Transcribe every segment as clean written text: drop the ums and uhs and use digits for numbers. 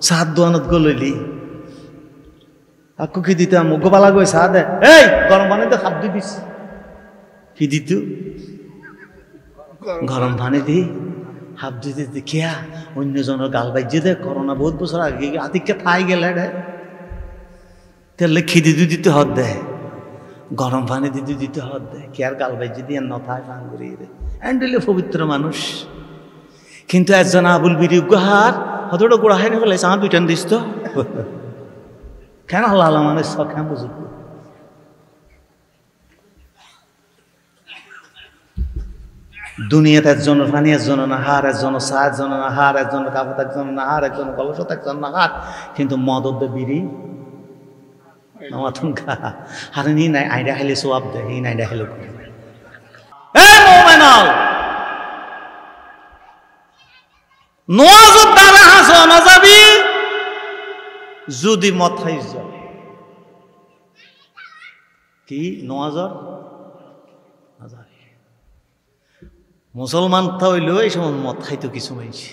সাত দোয়ানত গলইলি আকু কি দিতাম গোপালা গই সাদ এই গরম পানিতে হাত ধুই দিস কি দিত গরম পানি দি হাত ধুইতে দেখিয়া অন্যজনের গাল বাজ্যে দে করোনা বহুত বছর আগে আতিককে থাই গেলে রে তেলে খিদি দিতে হত দে গরম পানি দিতে হত দে কি আর গাল বাজ্যে দিয়ে নথায় ফান করি রে এন্ডলে পবিত্র মানুষ কিন্তু একজন আবুল বিরি গুহার হতটা গোড়া হয় না বলে আমার দুইটান দিস তো কেন হল্লা মানুষ সখান বুঝুক দুনিয়াতে একজনের পানি একজনের নাহার একজনের চা একজনের নাহার একজনের কাপড় একজনের নাহার একজনের কলসত একজন নাহার কিন্তু মদত বিড়ি নমাথুন খা আর নি নাই আইডা খাইলে সোয়াব দে ই নাইডা খাইলে নোয়াজত দ্বারা হাস নজাবি যদি মত খাইছ কি নোয়াজর মুসলমান হইল এই সময় মদ খাইতো কিছু মাইছে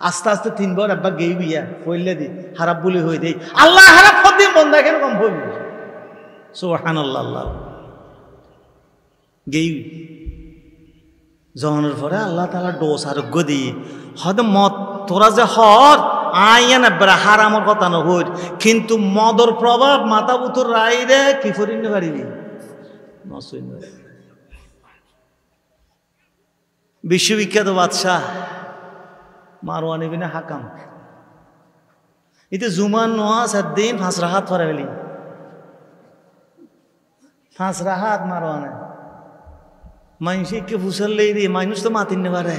আস্তে আস্তে তিনবার একবার গেই বিয়া পড়লে দি হারাপ বলে হয়ে দেই আল্লাহ হারাপ দিন বন্ধা কেন কম হইল সুবহানাল্লাহ আল্লাহ গেই জনের পরে আল্লাহ তাআলা ডোজ আরোগ্য দিয়ে হয়তো মদ তোরা যে হর আইয়া না হারামর কথা না হইল কিন্তু মদর প্রভাব মাথা বুতুর রাইরে কি করিন পারিবি নসইন বিশ্ববিখ্যাত বাদশাহ মারওয়ান ইবনে হাকাম ইতে জুমান নোয়াজ দিন ফাঁস রাহাত ফরে ফেলি ফাঁস রাহাত মারওয়ানে মানুষকে ফুসললেই দিয়ে মানুষ তো মাতিন নে পারে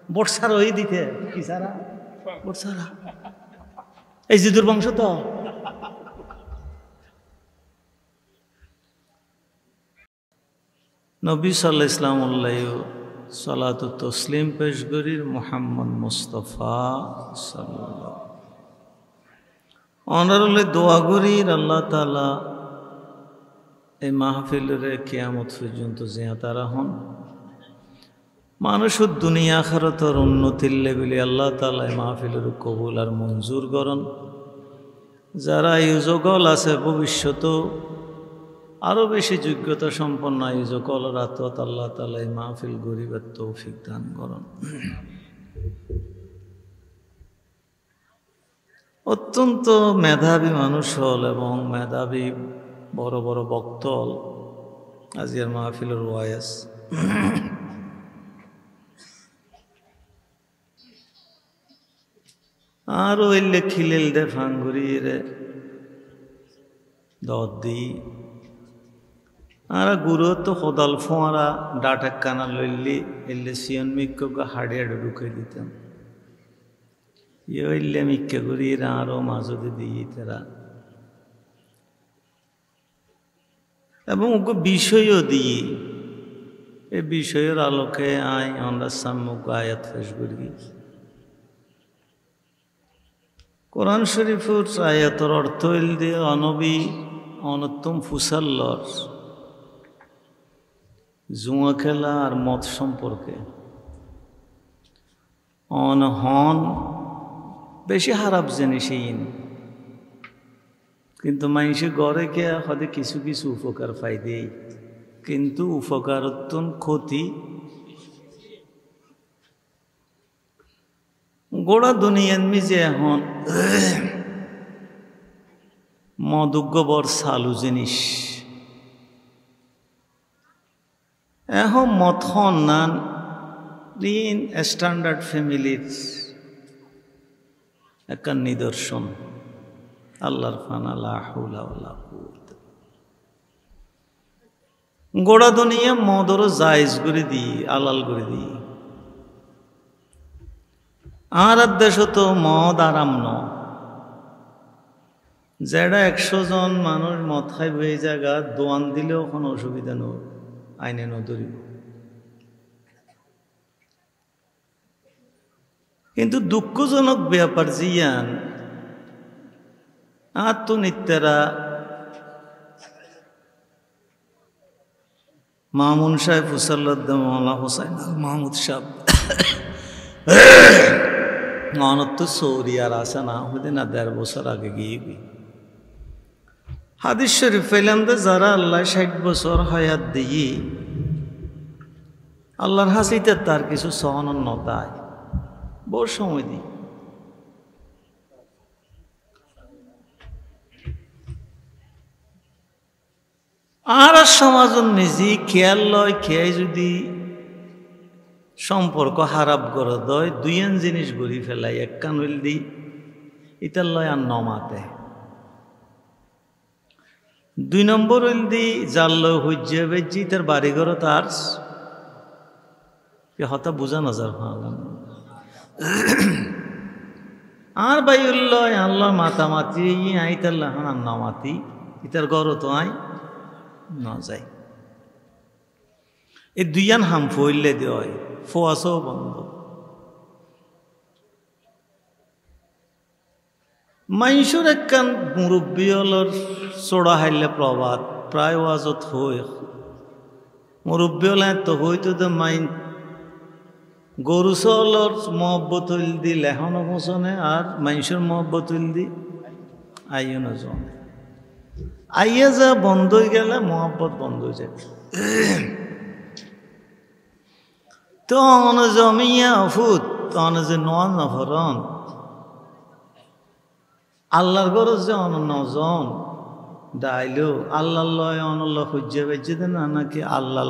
বটসার ওই দিতে কি সারা বটসারা এই জিদুর বংশ তো নবী সাল্লাল্লাহু আলাইহি ওয়াসাল্লাম সালাতু তসলিম পেশ করির মুহাম্মদ মুস্তাফা সাল্লাল্লাহু অনারলে দোয়া করির আল্লাহ তাআলা এই মাহফিলের কিয়ামত পর্যন্ত জিয়াতা রাখুন মানুষ দুনিয়া আখিরাতের উন্নতির লেভেলে আল্লাহ তাআলা এই মাহফিলের কবুল আর মঞ্জুর করুন যারা আয়োজকল আছে ভবিষ্যতে আরো বেশি যোগ্যতা সম্পন্ন আয়োজকল রাতত আল্লাহ তাআলা এই মাহফিল গরিবের তৌফিক দান করুন অত্যন্ত মেধাবী মানুষ হল এবং মেধাবী বড় বড় বক্তা হল আজিয়ার মাহফিলের ওয়াইস আর ওইলে খিলেল দে ফাঙ্গুরিয়ে রে দি আর গুরু তো সদাল ফোঁয়ারা ডাটা কানা লইলি এলে সিয়ন মিক্ক হাড়িয়ে ঢুকে দিতাম ইয়ে মিক্কে করি আরো মাঝে দিয়ে তারা এবং ওকে বিষয়ও দিয়ে এই বিষয়ের আলোকে আয় আমরা সাম্যক আয়াত পেশ করি কোরআন শরীফের আয়াতের অর্থ হইল দিয়ে অনবী অনত্তম ফুসাল্লর জুয়া খেলা আর মদ সম্পর্কে অনহন বেশি খারাপ জিনিসই কিন্তু মানুষে গড়ে কে হয়তো কিছু কিছু উপকার পাই দেই কিন্তু উপকারত্বন ক্ষতি গোড়া দুনিয়ার মিজে এখন মদুগ্য বর সালু জিনিস এখন মথন নান ঋণ স্ট্যান্ডার্ড ফ্যামিলির একটা নিদর্শন আল্লাহর ফানা লা হাওলা ওয়ালা কুওয়াতা গোড়া দুনিয়া মদর জায়েজ করে দিই আলাল করে দিই আর দেশ তো মদ আরাম ন যেটা 100 জন মানুষ মদ খাই বই জায়গা দোয়ান দিলেও কোনো অসুবিধা নেই আইনে নদরিব কিন্তু দুঃখজনক ব্যাপার জিয়ান আর তো নিত্যেরা মামুন সাহেব হুসাল্লাদ মৌলা হোসাইন আল মাহমুদ সাহেব অনত সৌরি আর আসে না হইতে না ১.৫ বছর আগে গিয়ে হাদিস শরীফ পেলাম যে যারা আল্লাহ ৬০ বছর হায়াত দিয়ে আল্লাহর হাসিতে তার কিছু সহন নতায় বড় সময় দিই আর সমাজ নিজে খেয়াল লয় খেয়ে যদি সম্পর্ক হারাপ করে দয় দুইয়ান জিনিস গড়ি ফেলাই এক কান হইল দি ইতার লয় আর নমাতে ২ নম্বর হইল দি যার লয় হজ্জে বেজি তার বাড়িঘর তার হতা বোঝা নজর আর বাই উল্লয় আল্লাহ মাতামাতি আইতাল্লাহ আর নমাতি ইতার গড় তো আই ন যায় এই দুইয়ান হাম ফইলে দেয় ফোয়াশও বন্ধ মানুষের একখান মুরব্বী হলর চোড়া হাইলে প্রবাদ প্রায় ওয়াজত হই মুরব্বী হলে তো হইতো তো মাইন গরু চলর মহব্বত হইল দি লেহনো মোচনে আর মানুষের মহব্বত হইল দি আইও নজনে আইয়া যা বন্ধ হয়ে গেলে মহব্বত বন্ধ হয়ে যাবে তো অনে জমিয়া অফুত অনে যে নফরন আল্লাহর গরজ যে নজন ডাইলো আল্লাহ অনল্লাহ খুঁজে বেঁচে দে না নাকি আল্লাহ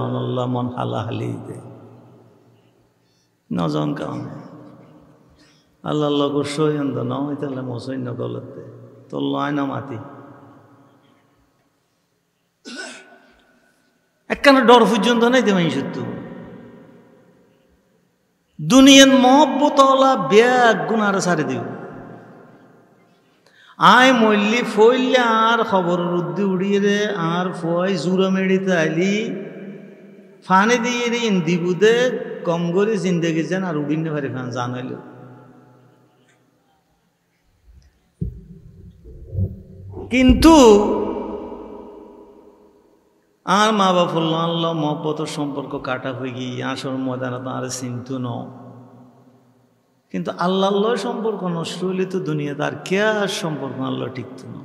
অনল্লাহ মন হালাহালি দে নজন কারণ আল্লাহ সৈন্দ নয় তাহলে মসৈন্য গলতে তোর লয় না মাতি একখানা ডর পর্যন্ত নাই দে মানুষের তো দুনিয়ার মহব্বতলা ব্যাগ গুণার সারি দিব আয় মল্লি ফইলে আর খবর রুদ্দি উড়িয়ে রে আর ফয় জুরা মেড়িতে আইলি ফানে দিয়ে রে ইন্দিবুদে কম করে জিন্দেগি যান আর উড়িনে ভারি ফান জানাইল কিন্তু আর মা বাপ আল্লাহ মহব্বতর সম্পর্ক কাটা হয়ে গিয়ে আসর ময়দানে তো আর চিন্তু ন কিন্তু আল্লাহ সম্পর্ক নষ্ট হইলে তো দুনিয়াতে আর কে আর সম্পর্ক আল্লাহ টিকত না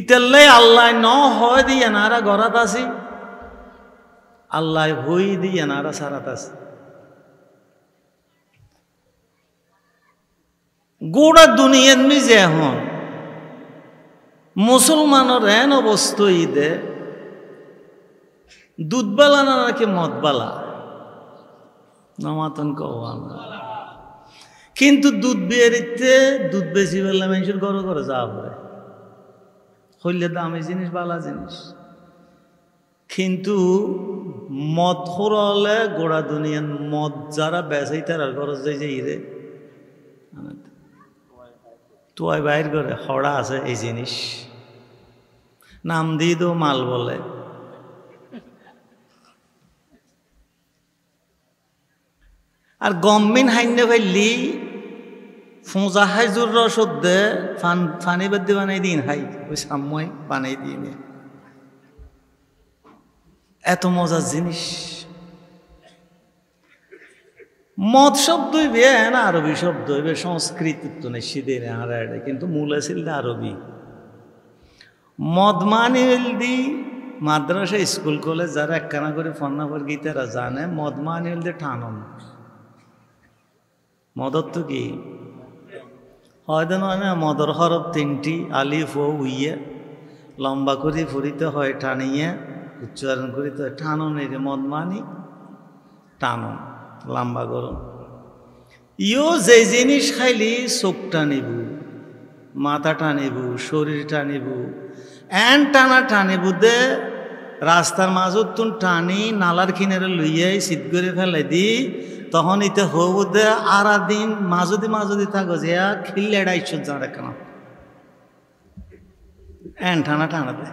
ইতাল্লাই আল্লাহ ন হয় দিয়ে নারা গড়াত আছি আল্লাহ হই দিয়ে নারা সারাত আছে গোড়া দুনিয়ার মিজে এখন মুসলমানের এন অবস্থা ঈদে দুধবালা না নাকি মদবালা নমাতন কওয়ান কিন্তু দুধ বেরিতে দুধ বেশি বেলা মানুষের ঘরে ঘরে যাওয়া পড়ে হইলে দামি জিনিস বালা জিনিস কিন্তু মদ হলে গোড়া দুনিয়ার মদ যারা বেচাই তার ঘর যাই যে ইরে তোয়াই বাইর করে হড়া আছে এই জিনিস নাম দিয়ে তো মাল বলে আর গম্মিন হাইনে ফেললি ফোঁজা হাইজুর রস দে ফানি বাদ্যে বানাই দিন হাই ওই সাময় বানাই দিয়ে নে এত মজার জিনিস মদ শব্দ হইবে না আরবি শব্দ হইবে সংস্কৃত তো নেই সিদের হারাড়ে কিন্তু মূল আছিল আরবি মদ মানে হইল দি মাদ্রাসা স্কুল কলেজ যারা একখানা করে ফন্নাফর গীতারা জানে মদ মানে হইল দি ঠানন মদত তো কি হয়তো নয় না মদর হরফ 3টি আলিফ ও উইয়ে লম্বা করে ফুরিতে হয় টানিয়ে উচ্চারণ করিতে হয় টানন এই মদ মানি টানন লম্বা গরম ইও যে জিনিস খাইলি চোখ টানিব মাথা টানিব শরীর টানিব এন টানা টানিব দে রাস্তার মাজত তুন টানি নালার কিনারে লইয়াই শীত করে ফেলাই দি তখন ইতে হবু দে আর দিন মাজদি থাকো যে খিল্লে 250 জাড়ে কেন এন টানা টানা দে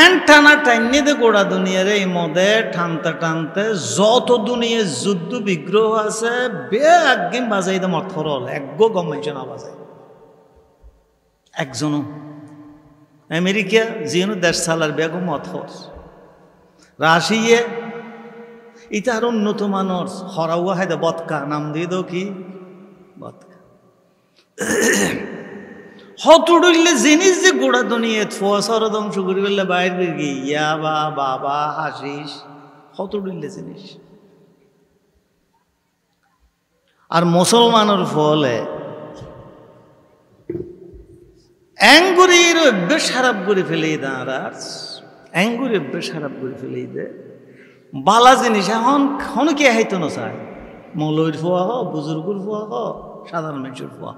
এন টানা টাইনে দে গোড়া দুনিয়ারে এই মদে টানতে টানতে যত দুনিয়ার যুদ্ধ বিগ্রহ আছে বে একদিন বাজাই দে মথরল একগো গমাইছে না বাজাই একজনও আমেরিকা যিনি দেশ চালার বেগম মত রাশিয়া ইতার উন্নত মানর হরাউয়া হায়দা বদকা নাম দিয়ে দাও কি বদকা হতুড়লে জিনিস যে গোড়া দুনিয়া ফসর ধ্বংস করি বললে বাইরে গিয়ে ইয়াবা বাবা হাসিস হতুড়লে জিনিস আর মুসলমানের ফলে অ্যাঙ্গুরির অভ্যেস খারাপ করে ফেলেই দাঁড়া অ্যাঙ্গুরি অভ্যেস খারাপ করে ফেলেই দে বালা জিনিস এখন কে হাইতো না চায় মৌলবীর ফোয়া হ বুজুর্গুর ফোয়া হ সাধারণ মানুষের ফোয়া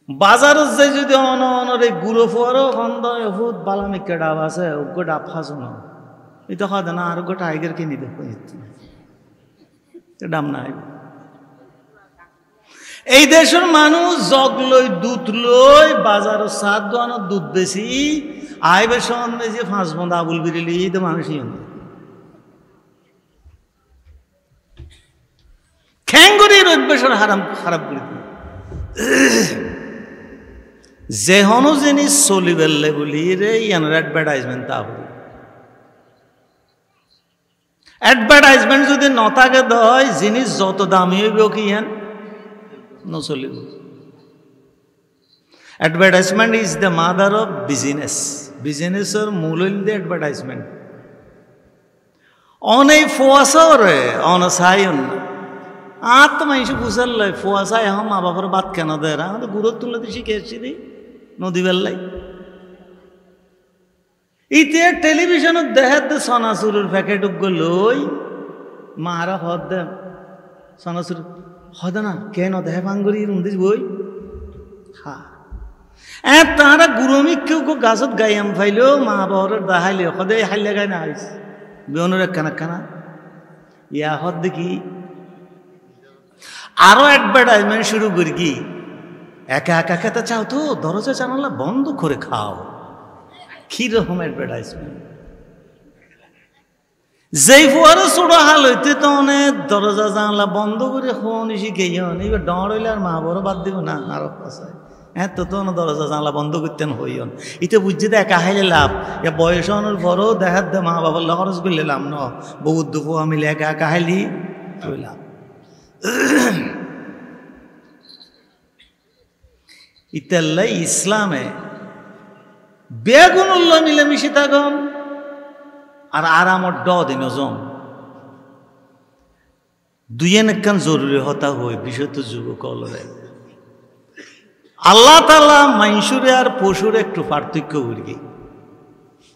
বাজারত যাই যদি অনরে গুঁড়ো ফোয়ারও খন্দ বহুত বালামিকে ডাব আছে ওগো ডাব ফাঁসো না এটা খাওয়া না আর গোটা টাইগার কিনে দেখো দাম নাই এই দেশের মানুষ জগ লই দুধ লই বাজার সাত দোয়ানোর দুধ বেশি আইবের সমান বেশি 5 বন্ধ আবুল বিরিলি তো মানুষই খ্যাঙ্গুরির অভ্যাসের হারাম খারাপ করে দিল যে হনো জিনিস চলি বেললে বলি রে ইয়ানোর অ্যাডভার্টাইজমেন্ট তা বলি অ্যাডভার্টাইজমেন্ট যদি নথাকে দেয় জিনিস যত দামি হইব কি ইয়ান নচলিব advertisement is the mother of business বিজনেসের মূল হইল দ্য অ্যাডভার্টাইজমেন্ট অনেক ফোয়াশরে অনসায়ন আর তো মানুষ বুঝার লাই ফোয়াশায় এখন মা বাবার বাদ কেন দেয় আমাদের গুরুত তুলে দিয়ে শিখে এসছি দিই নদী বেল্লাই ইতে টেলিভিশনত দেখাতে সনাচুরের প্যাকেট লই মারা হদ দে সনাচুর হদ না কেন দেহে ভাঙ্গরি রুন্দিস বই হ্যাঁ তারা গুরমি কেউ গাছত গাইয়াম ফাইলেও মা বাবার দাহাইলে হদে হাইলে গাই না আইস বেউনের একখানা খানা ইয়া হদ দেখি আরো অ্যাডভার্টাইজমেন্ট শুরু করি কি একা একা খেতে চাও তো দরজা জানালা বন্ধ করে খাও কিরকম অ্যাডভার্টাইজমেন্ট যেই ফুয়ারও ছোড়ো হাল হইতে তো অনেক দরজা জানলা বন্ধ করে হন শিখে হন এবার ডর হইলে আর মা বড় বাদ দিব না আরো পাশায় হ্যাঁ তো দরজা জানলা বন্ধ করতেন হইন এটা বুঝছি তো একা হাইলে লাভ এ বয়স হওয়ার পরও দেখার দে মা বাবার খরচ করলে লাভ ন বহুত দুঃখ মিলে একা একা হাইলি লাভ ইতাল্লাই ইসলামে বেগুন উল্ল মিলেমিশে থাকুন আর আরামর ড দিন জম দুইয়েন একখান জরুরি হতা হয় বিষয় তো যুবক অলরে আল্লাহ তাআলা মাইনসুরে আর পশুরে একটু পার্থক্য করি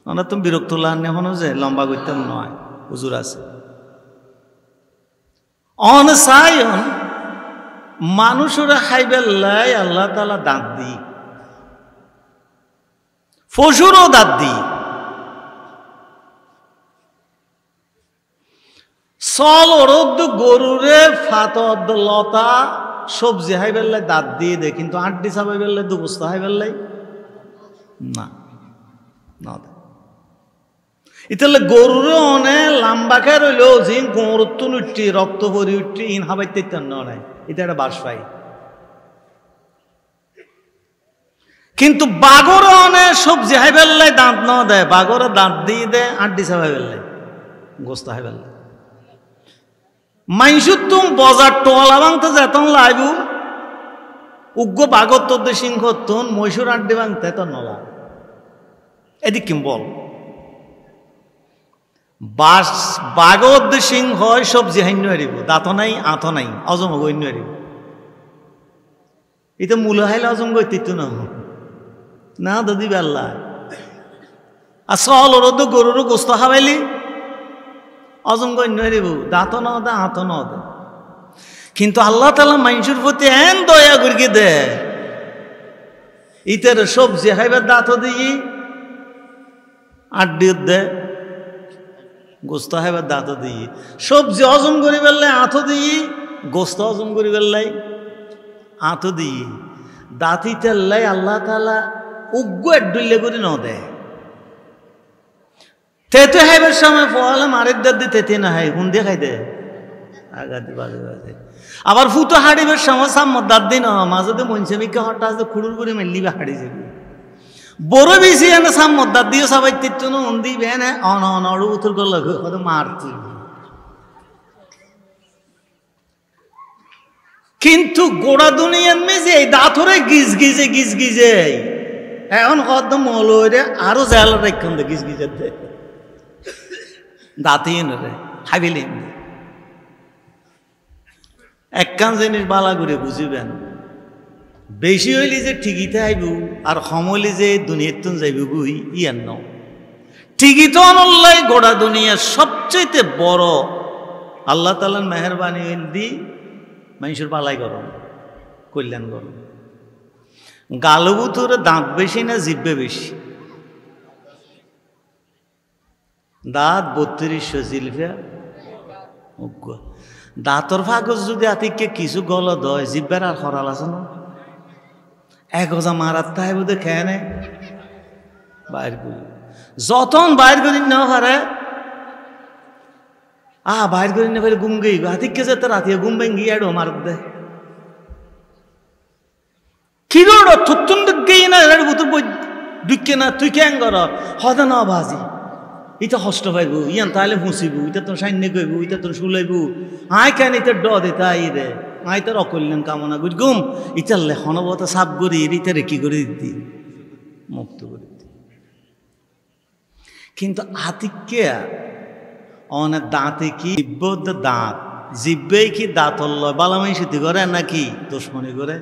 আমরা তুমি বিরক্ত লান হনো যে লম্বা করতাম নয় হুজুর আছে অনসায়ন মানুষরা খাইবেল্লাই আল্লাহ তাআলা দাঁত দি পশুরও দাঁত দি চল ওরদ গরুরে ফাতদ লতা সবজি হাই বেললাই দাঁত দিয়ে দে কিন্তু আড্ডি চাবাই বেললাই দুবস্তা হাই বেললাই না না ইতালে গরুরে অনে লাম্বা খাই রইল জিন গোমরত্তুন উঠছি রক্ত ভরি উঠছি ইন হাবাইতে নাই এটা একটা বাস পাই কিন্তু বাগর অনে সবজি হাই বেললাই দাঁত ন দেয় বাগর দাঁত দিয়ে দে আড্ডি চাবাই বেললাই গোস্ত হাই বেললাই মাইসুর তুম বজার টোয়ালা ভাঙতে যেতন লাইবু উগ্র বাগর তোর সিংহ তুন মৈশুর আড্ডি ভাঙতে তো নলা এদিক কিম বল বাস বাগর সিংহ সবজি হাইন্য হারিব দাঁত নাই আঁত নাই অজম গণ্য হারিব এটা মূল হাইলে অজম গতিত্ব না দাদি বেল্লা আর চল ওর তো গরুর গোস্ত খাবাইলি অজম গণ্য হারিব দাঁত ন দে আঁত ন দে কিন্তু আল্লাহ তাআলা মানুষের প্রতি এন দয়া করি দে ইতের সবজি খাইবার দাঁত দিই আড্ডি দে গোস্ত খাইবার দাঁত দিই সবজি হজম করি বেললাই আঁত দিই গোস্ত হজম করি বেললাই আঁত দিই দাঁতি তেল্লাই আল্লাহ তাআলা উগ্র এডুল্লে করি ন দে তেতে খাইবার সময় ফলে মারের দাঁত দি তেতে না হাই হুন দিয়ে খাই দে আগাতে বাজে বাজে আবার ফুটো হাড়িবার সময় সাম্মত দাঁত দিন মাঝে মনসামিকে হঠাৎ আসতে খুড়ুর করে মেললিবে হাড়ি যাবে বড় বেশি এনে সাম্মত দাঁত দিয়ে সবাই তিত্ত অন দিবে এনে অনড়ু উত্তর করল কত মারতি কিন্তু গোড়া দুনিয়ার মেঝে এই দাঁতরে গিজ গিজে এখন কত মলরে আরো জেল রেখন দে গিজ গিজে দাঁতই রে হাবিলেন একখান জিনিস বালা করে বুঝিবেন বেশি হইলে যে ঠিকিতে আইব আর কম হইলে যে দুনিয়ার যাইব গুই ইয়ার ন ঠিকই তো অনল্লাই গোড়া দুনিয়ার সবচেয়ে বড় আল্লাহ তাআলার মেহেরবানি দি মানুষের বালাই গরম কল্যাণ গরম গালবুতরে দাঁত বেশি না জিব্বে বেশি দাঁত 3200 জিলফা দাঁতর ফাগজ যদি আতিককে কিছু গলদ হয় জিব্বার আর খরাল আছে না এক হজা মারাত তাই বোধ খেয়ে নেয় বাইর করি যতন বাইর করি না হারে বাইর করি না ফেলে গুম গই হাতিককে যেতে রাতিয়ে গুম ভেঙ্গি এডো মারত দে কি রোড থুতুন গেই না বুতুর বই দুঃখে না তুই কেন কর হদা না বাজি ইটা হষ্ট পাইব ইয়ান তাহলে হুঁচিব ইটা তোর সাইন্য গইব ইটা তোর শুলাইব আয় কেন ইটার ড দে তাই রে আয় তার অকল্যাণ কামনা করি গুম ইটার লেখনবতা সাপ করি ইটারে কি করে দিতি মুক্ত করে দিতি কিন্তু আতিককে অনেক দাঁতে কি জিব্বত দাঁত জিব্বেই কি দাঁতল লয় বালামাই সিদ্ধি করে নাকি দুশ্মনী করে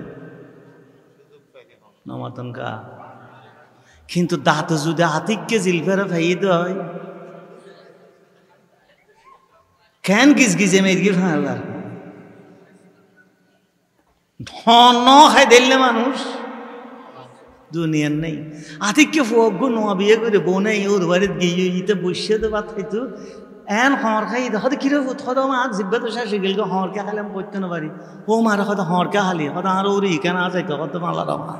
নমাতনকা কিন্তু দাঁত যদি আতিককে জিলফেরা ফাইয়ে দেয় কেন গিজগিজে মেরগি ফাঁলার ধন খাই দিলে মানুষ দুনিয়ার নেই আতিককে ফোক নোয়া বিয়ে করে বউ নেই ওর বাড়িতে গিয়ে ইতে বসে তো ভাত খাইতো এন হর খাই হয়তো কিরে হয়তো আমার জিব্বা তো শেষ হয়ে গেল হরকে খাইলে আমি করতে না পারি ও মারা হয়তো হরকে হালি হয়তো আরো ওর কেন আসাইতো হয়তো মালার আমার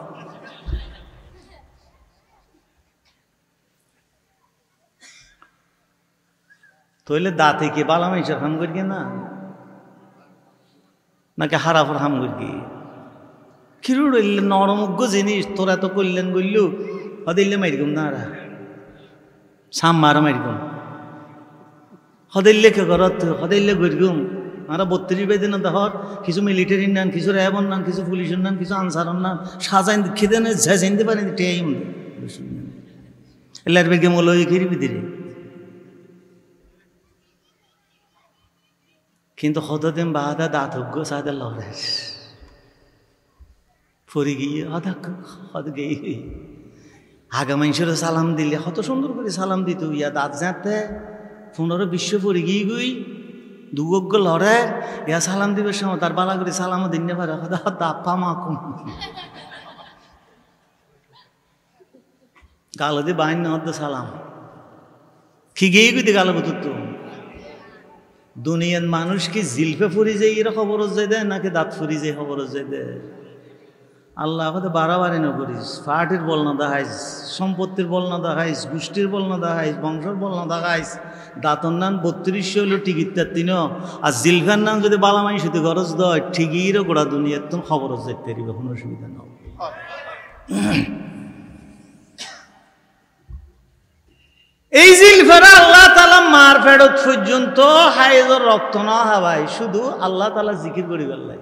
তইলে দাঁতে কি বালা মাইসের হাম করি না নাকি হারাফর হাম করি কিরুড় নরমুগ্য জিনিস তোরা তো করলেন বললু হদিল্লে মারিগুম না আরা সাম মারা মারিগুম হদিল্লে কে করত হদিল্লে গরিগুম আরা 32 বেদিন হর কিছু মিলিটারি নান কিছু র্যাবন নান কিছু পুলিশের নান কিছু আনসারন নান সাজাইন খেতে না ঝাইতে পারেন টেম এলার বেগে মলই খিরি বিদিরে কিন্তু কতদিন বাদা দাঁত হুগ্গ সাদা লড়েস পরে গিয়ে হদ গিয়ে আগা মানুষের সালাম দিলে কত সুন্দর করে সালাম দিত ইয়া দাঁত যাতে 15-20 পরে গিয়ে গুই দুগজ্ঞ লড়ে ইয়া সালাম দিবার সময় তার বালা করে সালামও দিনে পারে দাপা মাকুম গালো দিয়ে বাইন হদ সালাম কি গিয়ে গুই গালো বুতুত দুনিয়ার মানুষ কি জিলফে ফুরি যায় এরা খবর যায় দেয় নাকি দাঁত ফুরি যায় খবর যায় দেয় আল্লাহ হয়তো বাড়াবাড়ি না করিস ফাটির বল না দেখাইস সম্পত্তির বল না দেখাইস গোষ্ঠীর বল না দেখাইস বংশের বল না দেখাইস দাঁতর নাম 3200 হলো টিকিটটার তিনও আর জিলফার নাম যদি বালামাই শুধু গরজ দেয় ঠিকই গোড়া দুনিয়ার তো খবর যাইতে পারিবে কোনো অসুবিধা না এই জিলফারা আল্লাহ তাআলা মার ফেরত পর্যন্ত হাইজর রক্ত না হাবাই শুধু আল্লাহ তাআলা জিকির করি গেলাই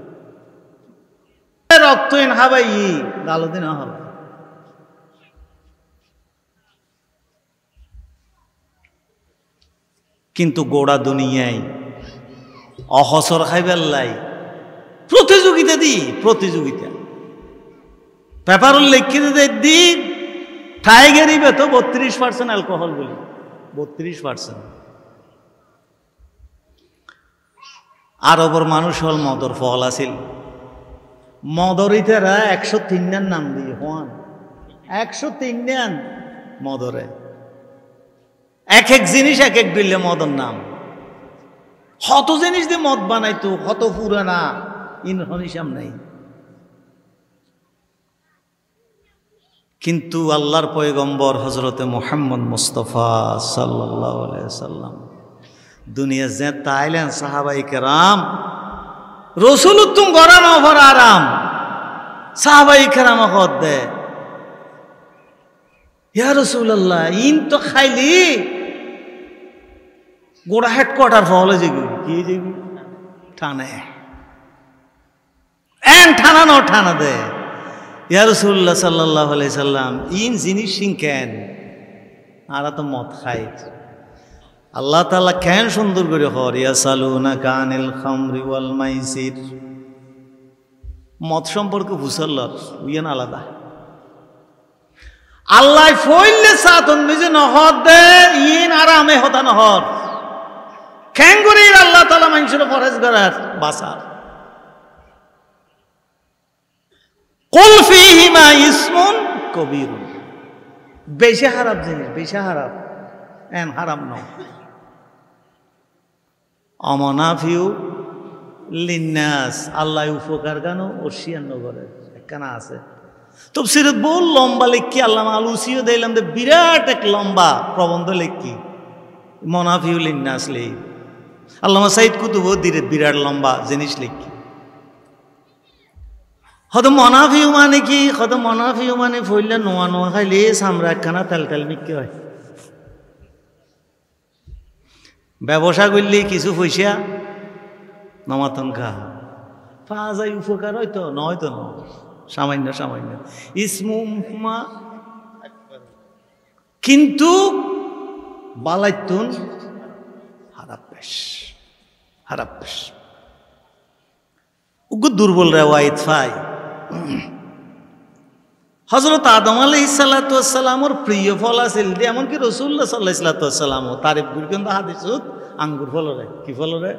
রক্তহীন হাবাই গালদিন হাবাই কিন্তু গোড়া দুনিয়ায় অহসর খাইবেল্লাই প্রতিযোগিতা প্রতিযোগিতা পেপার লিখে দি টাইগারিবে তো 32% অ্যালকোহল বলি 32% আরবর মানুষ হল মদর ফল আছিল মদরিতেরা 103 নাম দিয়ে হন 103 মদরে এক এক জিনিস এক এক দিলে মদর নাম কত জিনিস দিয়ে মদ বানাইতো কত পুরানা ইনহিসাম নাই কিন্তু আল্লাহর পয়গম্বর হযরতে মুহাম্মদ মুস্তাফা সাল্লাল্লাহু আলাইহি সাল্লাম দুনিয়া যে তাইলেন সাহাবাই কেরাম রসুল তুম গড়ান অফর আরাম সাহাবাই কেরাম হদ দে ইয়া রসুল্লাহ ইন তো খাইলি গোড়া হেডকোয়ার্টার ফলে যেগু কি যেগু ঠানে এন ঠানা ন ঠানা দে ইয়া রাসূলুল্লাহ সাল্লাল্লাহু আলাইহি সাল্লাম ইন জিনিস কেন আর তো মদ খাই আল্লাহ তাআলা কেন সুন্দর করে হর ইয়াসালুনাকা আনিল খামরি ওয়াল মাইসির মদ সম্পর্কে ফুসল্লার উইয়ান আলাদা আল্লাহ ফইলে সাতন মিজে নহদ দে ইন আরামে হতা নহর কেন করে আল্লাহ তাআলা মানুষের পরহেজগার বাসার কুল ফীহিমা ইসমুন কবীর বেশি হারাম জিনিস বেশি হারাম এন হারাম ন অমনাফিউ লিন্নাস আল্লাহ উপকার গানো ওশিয়ান নগরে একখানা আছে তাফসীরে বহু লম্বা লেখি আল্লামা আলুসিও দিলাম যে বিরাট এক লম্বা প্রবন্ধ লেখি মনাফিউ লিন্নাস লেই আল্লামা সাইদ কুতুবও দিরে বিরাট লম্বা জিনিস লেখি হয়তো মনাফিউ মানে কি হয়তো মনাফিউ মানে ফইলে নোয়া নোয়া খাইলে সামরা একখানা তেল তেল মিক্কি হয় ব্যবসা করলে কিছু পয়সা নমাতন খা ফাজাই উপকার হয়তো নয়তো ন সামান্য সামান্য ইসমুমা কিন্তু বালাইতুন হারাপ্পেশ হারাপ্পেশ উগু দুর্বল রেওয়ায়েত ফাই হযরত আদম আলাইহিস সালাতু ওয়াস সালামের প্রিয় ফল আছিল এমনকি রাসূলুল্লাহ সাল্লাল্লাহু আলাইহি ওয়াসাল্লাম তারিফ গুল কিন্তু হাদিসত আঙ্গুর ফলরে কি ফলরে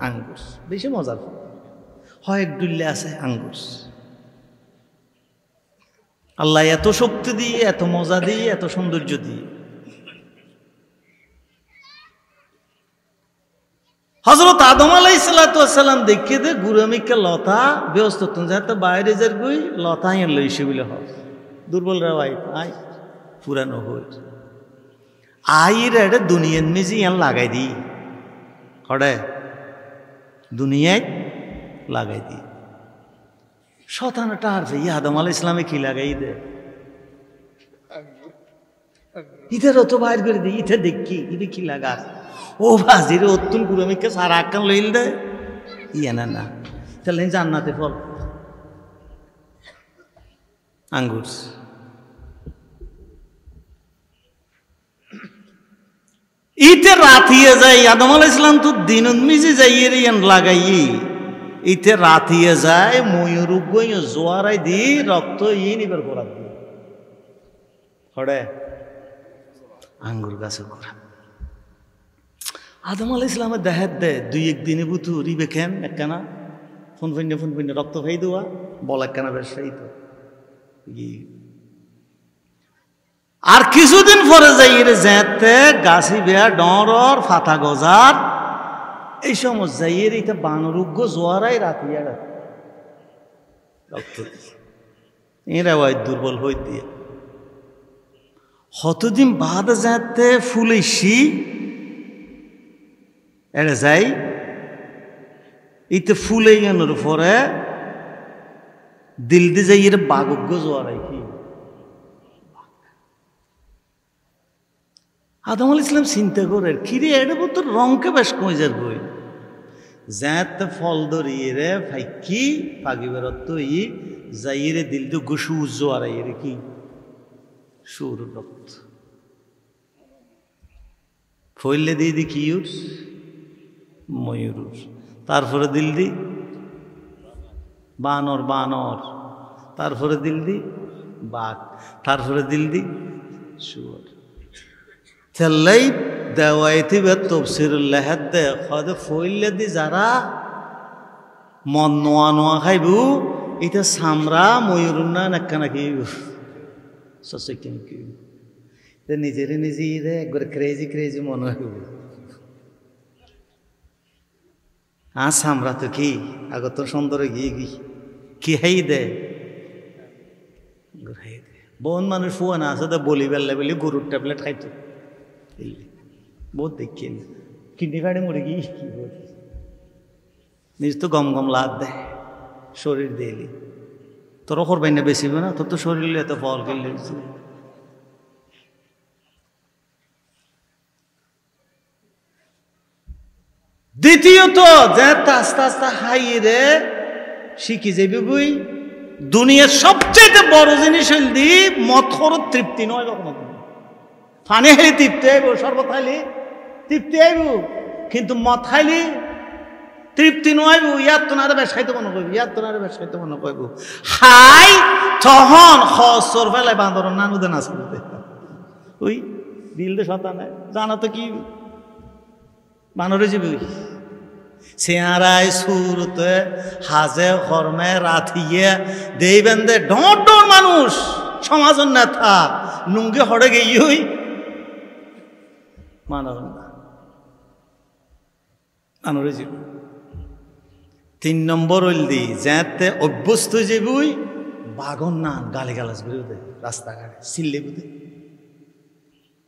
আঙ্গুর বেশি মজার হয় এক দুল্লে আছে আঙ্গুর আল্লাহ এত শক্তি দিয়ে এত মজা দিয়ে এত সৌন্দর্য দিয়ে হযরত আদম আলাইহিস সালাতু ওয়াস সালাম দেখে দে গুরামিকে লতা ব্যস্ত তুন যাতে বাইরে যার গই লতাই লইছে বলে হয় দুর্বল রাওয়াই আই পুরানো হই আই রে দুনিয়ার মিজি ইয়ান লাগাই দি কড়ে দুনিয়ায় লাগাই দি শতানটা আর ভাই আদম আলাইহিস সালামে কি লাগাই দে ইধর তো বাইর করে দি ইতে দেখি ইবে কি লাগা ও বাজিরে অতুল গুরমিকে সারা আকান লইল দে ইয়া না না তাহলে জান্নাতে ফল আঙ্গুর ইতে রাতিয়ে যাই আদম আলাইহিস সালাম তো দিনুন মিজি যাইয়ে ইয়ান লাগাই ইতে রাতিয়ে যায় ময়ূর গই জোয়ারাই দি রক্ত ই নিবার করা দি হড়ে আঙ্গুর গাছে করা আদম আলাইহিস সালামের দেখাত দে দুই একদিনে বুতু রিবে কেন একখানা ফোন ফিনে রক্ত খাই দেওয়া বল একখানা বেশ সেই তো আর কিছুদিন পরে যাই রে যেতে গাছি বেয়া ডর ফাতা গজার এই সময় যাই রে এটা বানরুগ্য জোয়ারাই রাতিয়া রক্ত এরা ওই দুর্বল হই দিয়ে হতদিন বাদ যেতে ফুলেছি এটা যাই ইতে ফুলে গেনোর পরে দিল দিয়ে যাই এর বাগজ্ঞ জোয়ারাই কি আদম আলাইহিস সালাম চিন্তা করে কিরে এটা তো রংকে বেশ কইজার বই জ্যাত ফল ধরিয়ে রে ফাইকি পাগি বেরত ই যাই রে দিল দিয়ে গুসু জোয়ারাই রে কি সুর রক্ত ফইলে দিয়ে দি কি ময়ূর তারপরে দিল দি বানর তারপরে দিল দি বাঘ তারপরে দিল দি শুয়োর তেলাই দেওয়াইতে বে তফসিরুল লাহাদ দে খদে ফইলে দি যারা মন নোয়া নোয়া খাইবু এটা সামরা ময়ূর না নাক্কানা কি সসে কি নিজের নিজে একবার ক্রেজি মনে হইব আমরা তো কি আগত সুন্দর কি হাই দে বহুত মানুষ ফুয়া না আছে তো বলি বেলা বলি গরুর ট্যাবলেট খাইতো বহুত দেখি কিডনি ফেটে মরে গিয়ে কি নিজ তো গম গম লাভ দেয় শরীর দিলি তোরও করবেন না বেশি না তোর তো শরীরে এত ফল কিনলে দ্বিতীয়ত যে আস্তে আস্তে হাই রে শিখি যাবি বই দুনিয়ার সবচেয়ে বড় জিনিস হইল দি মত খর তৃপ্তি নয় কখনো ফানে খাইলে তৃপ্তি আইব শরবত খাইলে তৃপ্তি আইব কিন্তু মদ খাইলে তৃপ্তি নইব ইয়ার তো না বেসাইতে মনে করবি ইয়ার তো না বেসাইতে মনে করব হাই তখন খসর ফেলায় বাঁদর নানুদে নাচ করতে ওই দিল দে সতা নাই জানা তো কি বানরে যাবি ওই চেহারায় সুরতে হাজে কর্মে রাথিয়ে দেই বেন্দে ডর ডর মানুষ সমাজের নেতা নুঙ্গে হড়ে গেই ওই মানব না বানরে যাবি 3 নম্বর হইল দি যেতে অভ্যস্ত যাবি বাগন নান গালি গালাজ বেরোতে রাস্তাঘাটে সিল্লে বুঝে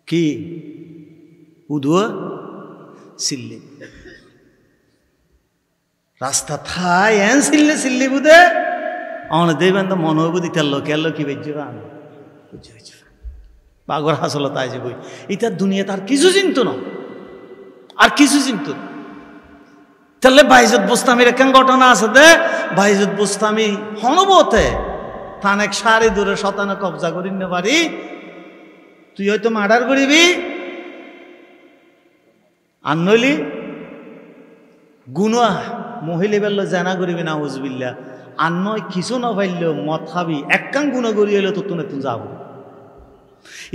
কি উদুয়া সিল্লি রাস্তা থাই এন সিল্লে সিল্লি বুঝে আমার দেবেন তো মনে হইব দিতে কেলো কি বেজ্য পাগর হাসল তাই যে বই এটার দুনিয়া তার কিছু চিন্ত না আর কিছু চিন্ত তাহলে বাইজত বোস্তামির একখান ঘটনা আছে দে বাইজত বোস্তামি হনবতে থানেক সারি দূরে শতানে কবজা করি না পারি তুই হয়তো মার্ডার করিবি আর নইলি গুণা মহিলা বেললো জানা করিবি না হুজবিল্লা আর নয় কিছু না পাইলেও মদ খাবি একখান গুণা করি হইলে তো তুনে তুন যাবো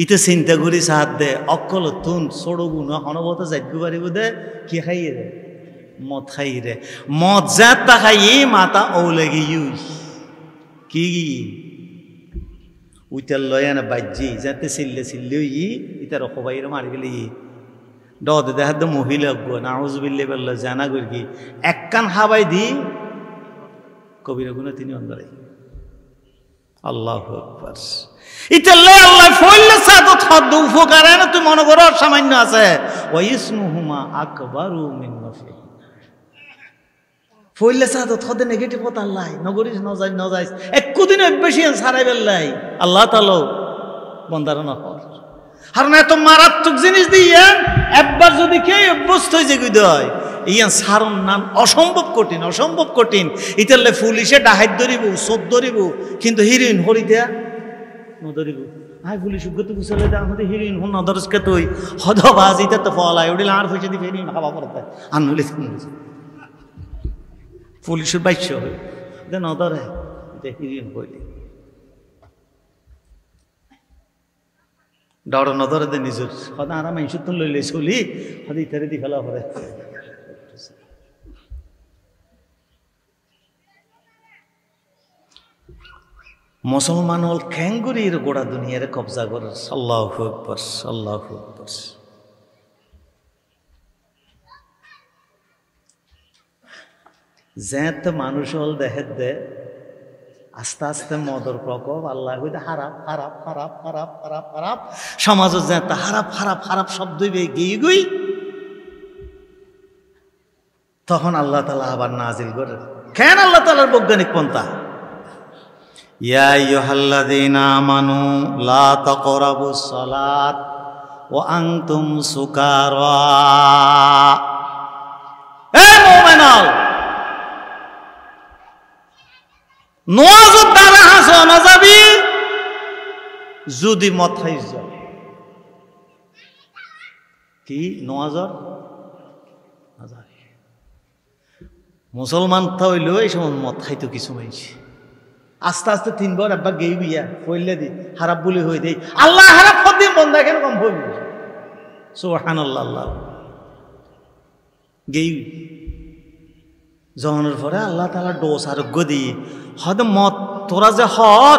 ইতে চিন্তা করি সাহায্য দে অকল তুন ছোড়ো গুণা হনবতে যাইতে পারিব দে কি খাই রে মদ খাই রে মদ যাতা খাই মাতা ওলে গিয়ে কি উইটার লয় না বাজ্যি যাতে চিল্লে চিল্লে ইতার অসবাইরে মারি গেলে দে দেখার মহিলা নাউজুবিল্লাহ বললো জানা করি একখান হাবাই দি কবির গুণে তিনি অন্ধরাই আল্লাহু আকবার ইতাল্লে আল্লাহ ফইলে সাদত হদ উপকার না তুই মনে করো সামান্য আছে ওয়া ইসমুহুমা আকবারু মিন নাফি ফইলে সাদত হদে নেগেটিভ কথা আল্লাহ নগরিস নজাইস একদিন বেশি সারাই বেল্লাই আল্লাহ তাআলা বন্দার না কর আর না এত মারাত্মক জিনিস দিয়ে একবার যদি কে অভ্যস্ত হয়ে যে হয় ইয়ান সারণ নাম অসম্ভব কঠিন ইতালে পুলিশে ডাহাত ধরিব চোদ ধরিব কিন্তু হিরোইন হরি দেয়া নধরিব আই পুলিশ উগ্রত বুঝলে দা আমাদের হিরোইন হন নদরসকে তুই হদবাজ ইতা তো ফলাই ওডিল আর পয়সা দিয়ে হিরোইন খাওয়া করতে আর নইলে পুলিশের বাইশ হয় যে নদরে হিরোইন হইলি ডাউর নজরে দে নিজের সদা আরাম ইস্যুতন লইলে চলি সদি ইতারে দি ফেলা পরে মুসলমান হল খ্যাঙ্গুরির গোড়া দুনিয়ার কবজা করে আল্লাহু আকবার আল্লাহু আকবার যেত মানুষ হল দেহে দে আস্তে আস্তে মদর প্রকোপ আল্লাহ হইতে হারাপ হারাপ হারাপ হারাপ হারাপ হারাপ সমাজে যেতে হারাপ হারাপ হারাপ শব্দ গিয়ে গুই তখন আল্লাহ তাআলা আবার নাজিল করে কেন আল্লাহ তাআলার বৈজ্ঞানিক পন্থা ইয়া আইয়ুহাল্লাযীনা আমানু লা তাকরাবুস সালাত ওয়া আনতুম সুকারা এ মুমিনাল নওয়াজত দ্বারা হাসো না যাবি যদি মদ খাইছ কি নওয়াজর মুসলমান হইল এই সময় মদ খাইতো কিছু মাইছে আস্তে আস্তে 3 বার একবার গেই বিয়া কইলে দি হারাপ বলি হই দেই আল্লাহ হারাপ কর দিন বন্ধা কেন কম হইব সুবহানাল্লাহ আল্লাহ গেই জনের পরে আল্লাহ তাআলা ডোজ আরোগ্য দি হদ মদ তোরা যে হর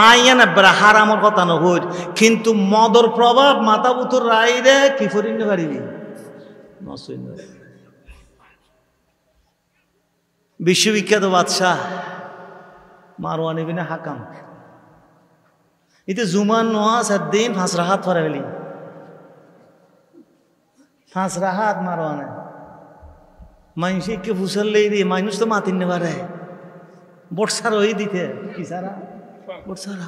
আইয়া না বড় হারামর কথা না হই কিন্তু মদর প্রভাব মাথা বুতুর রাইরে কি ফরিন পারিবি নসইন বিশ্ববিখ্যাত বাদশাহ মারওয়ান ইবনে হাকাম ইতে জুমান নামাজ দিন 5 রাকাত পড়াইলি 5 রাকাত মারওয়ানে মানুষকে ফুসালেই রে মানুষ তো মাতিন নে পারে বট সারা হয়ে দিতে কি সারা বট সারা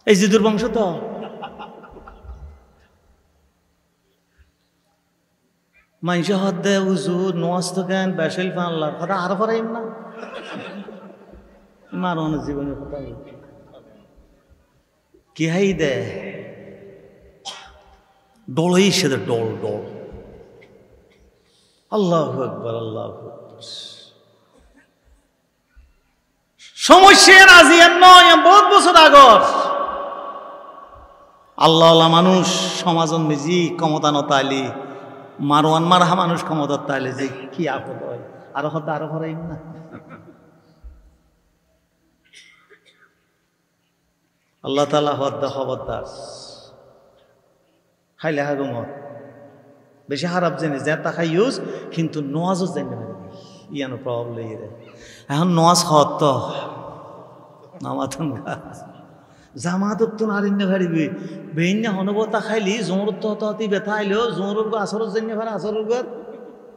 এই জিদুর বংশ তো মানুষ হাত দেয় উজুর নোয়াজ তো কেন বেশিল ফানলার কথা আর ফরাইম না মারণ জীবনের কথা কি হাই দে ডলই সে ডল ডল আল্লাহু আকবার আল্লাহু আকবার সমস্যা রাজিয়ান নয় বহুত বছর আগর আল্লাহ মানুষ সমাজন মিজি ক্ষমতা নতাইলি মারওয়ান মারহা মানুষ ক্ষমতা তাইলে যে কি আপদ হয় আরো হতে আরো ভরাইম না আল্লাহ তাআলা হদ্দা খবরদার খাইলে হাগমত বেশি খারাপ জিনিস যেটা খাই ইউজ কিন্তু নোয়াজও জানি না ইয়ানো প্রবলেম রে এখন নোয়াজ হত তো নামাতন জামাতত তো নারিন্য ভারিবি বেইন্য হনবতা খাইলি জোর তো ততি ব্যথা আইলেও জোরের গো আসরত জানি পারে আসরের গো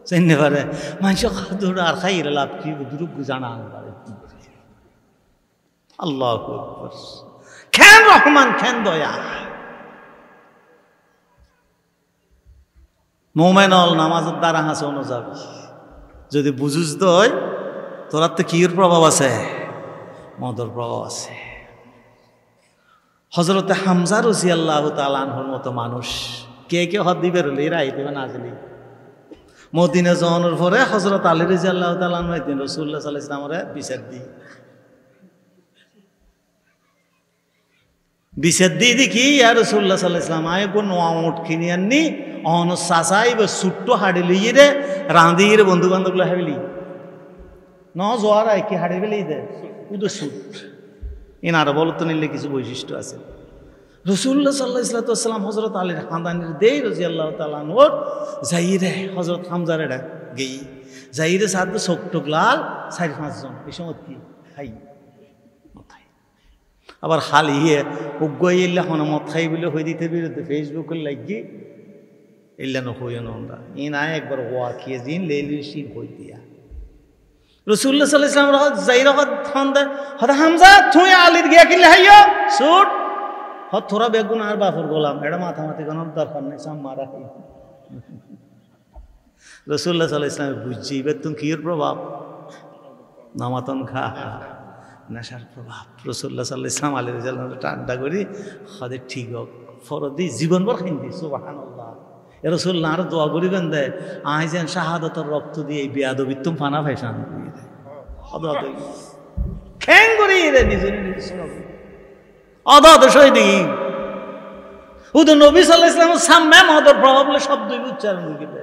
জানি পারে মানুষ খাদুর আর খাই লাভ কি দুরুগ জানা পারে আল্লাহু আকবার খেন রহমান খেন দয়া মোমেনল নামাজের দ্বারা হাসনো যাবি যদি বুঝুস তো তোর তো কির প্রভাব আছে মদর প্রভাব আছে হযরতে হামজা রাদিয়াল্লাহু তাআলা আনহুর মতো মানুষ কে কে হদ দিবে রলি রাইতে না আসলি মদিনা যাওয়ার পরে হযরত আলী রাদিয়াল্লাহু তাআলা আনহু একদিন রাসূলুল্লাহ সাল্লাল্লাহু আলাইহি ওয়াসাল্লামের বিচার দি দেখি ইয়া রাসূলুল্লাহ সাল্লাল্লাহু আলাইহি ওয়াসাল্লাম আয় কোন নোয়ামট কিনি আননি অন সাসাই বা সুট্টো হাড়ি লইয়ে রে রাঁধিয়ে রে বন্ধু বান্ধবগুলো হাবিলি ন জোয়ার আয় কি হাড়ি বেলি দে উদো সুট এনার বলতো নিলে কিছু বৈশিষ্ট্য আছে রাসূলুল্লাহ সাল্লাল্লাহু আলাইহি ওয়াসাল্লাম হযরত আলীর খানদানের দেই রাদিয়াল্লাহু তাআলা আনহু যাইরে হযরত হামজারে ডাক গই যাইরে সাদ সকটক লাল 4-5 জন এই সময় কি খাই মাথায় আবার হালিয়ে উগইল্লা হন মাথায় বলে হই দিতে বিরুদ্ধে ফেসবুকে লাগি ইল্লানো হইও না ইনা একবার ওয়া কিয়ে দিন লেলিশি হই দিয়া রাসূলুল্লাহ সাল্লাল্লাহু আলাইহি ওয়াসাল্লাম যাইরা খানদার হযরত হামজা তুই আলীর গিয়া কিলে হাইয়ো সুট হত থোড়া বেগুন আর বাফর গোলাম এটা মাথামাতি কোনো দরকার নেই সব মারা খাই রাসূলুল্লাহ সাল্লাল্লাহু আলাইহি ওয়াসাল্লাম বুঝছি এবার তুমি কির প্রভাব নামাতন খা নেশার প্রভাব রাসূলুল্লাহ সাল্লাল্লাহু আলাইহি ওয়াসাল্লাম আলী রাদিয়াল্লাহু আনহু ঠান্ডা করি হদে ঠিক হোক ফরদি জীবনভর খাইন্দি সুবহানাল্লাহ এ রাসূলুল্লাহ আর দোয়া করিবেন দে আই যেন শাহাদাতের রক্ত দিয়ে এই বেয়াদবিত্তম ফানা ফাইসান দিয়ে দেয় অদদ খ্যাং করি রে নিজে নিজে অদদ শহীদি উদু নবী সাল্লাল্লাহু আলাইহি ওয়াসাল্লাম সামনে মদর প্রভাবলে শব্দ উচ্চারণ করিবে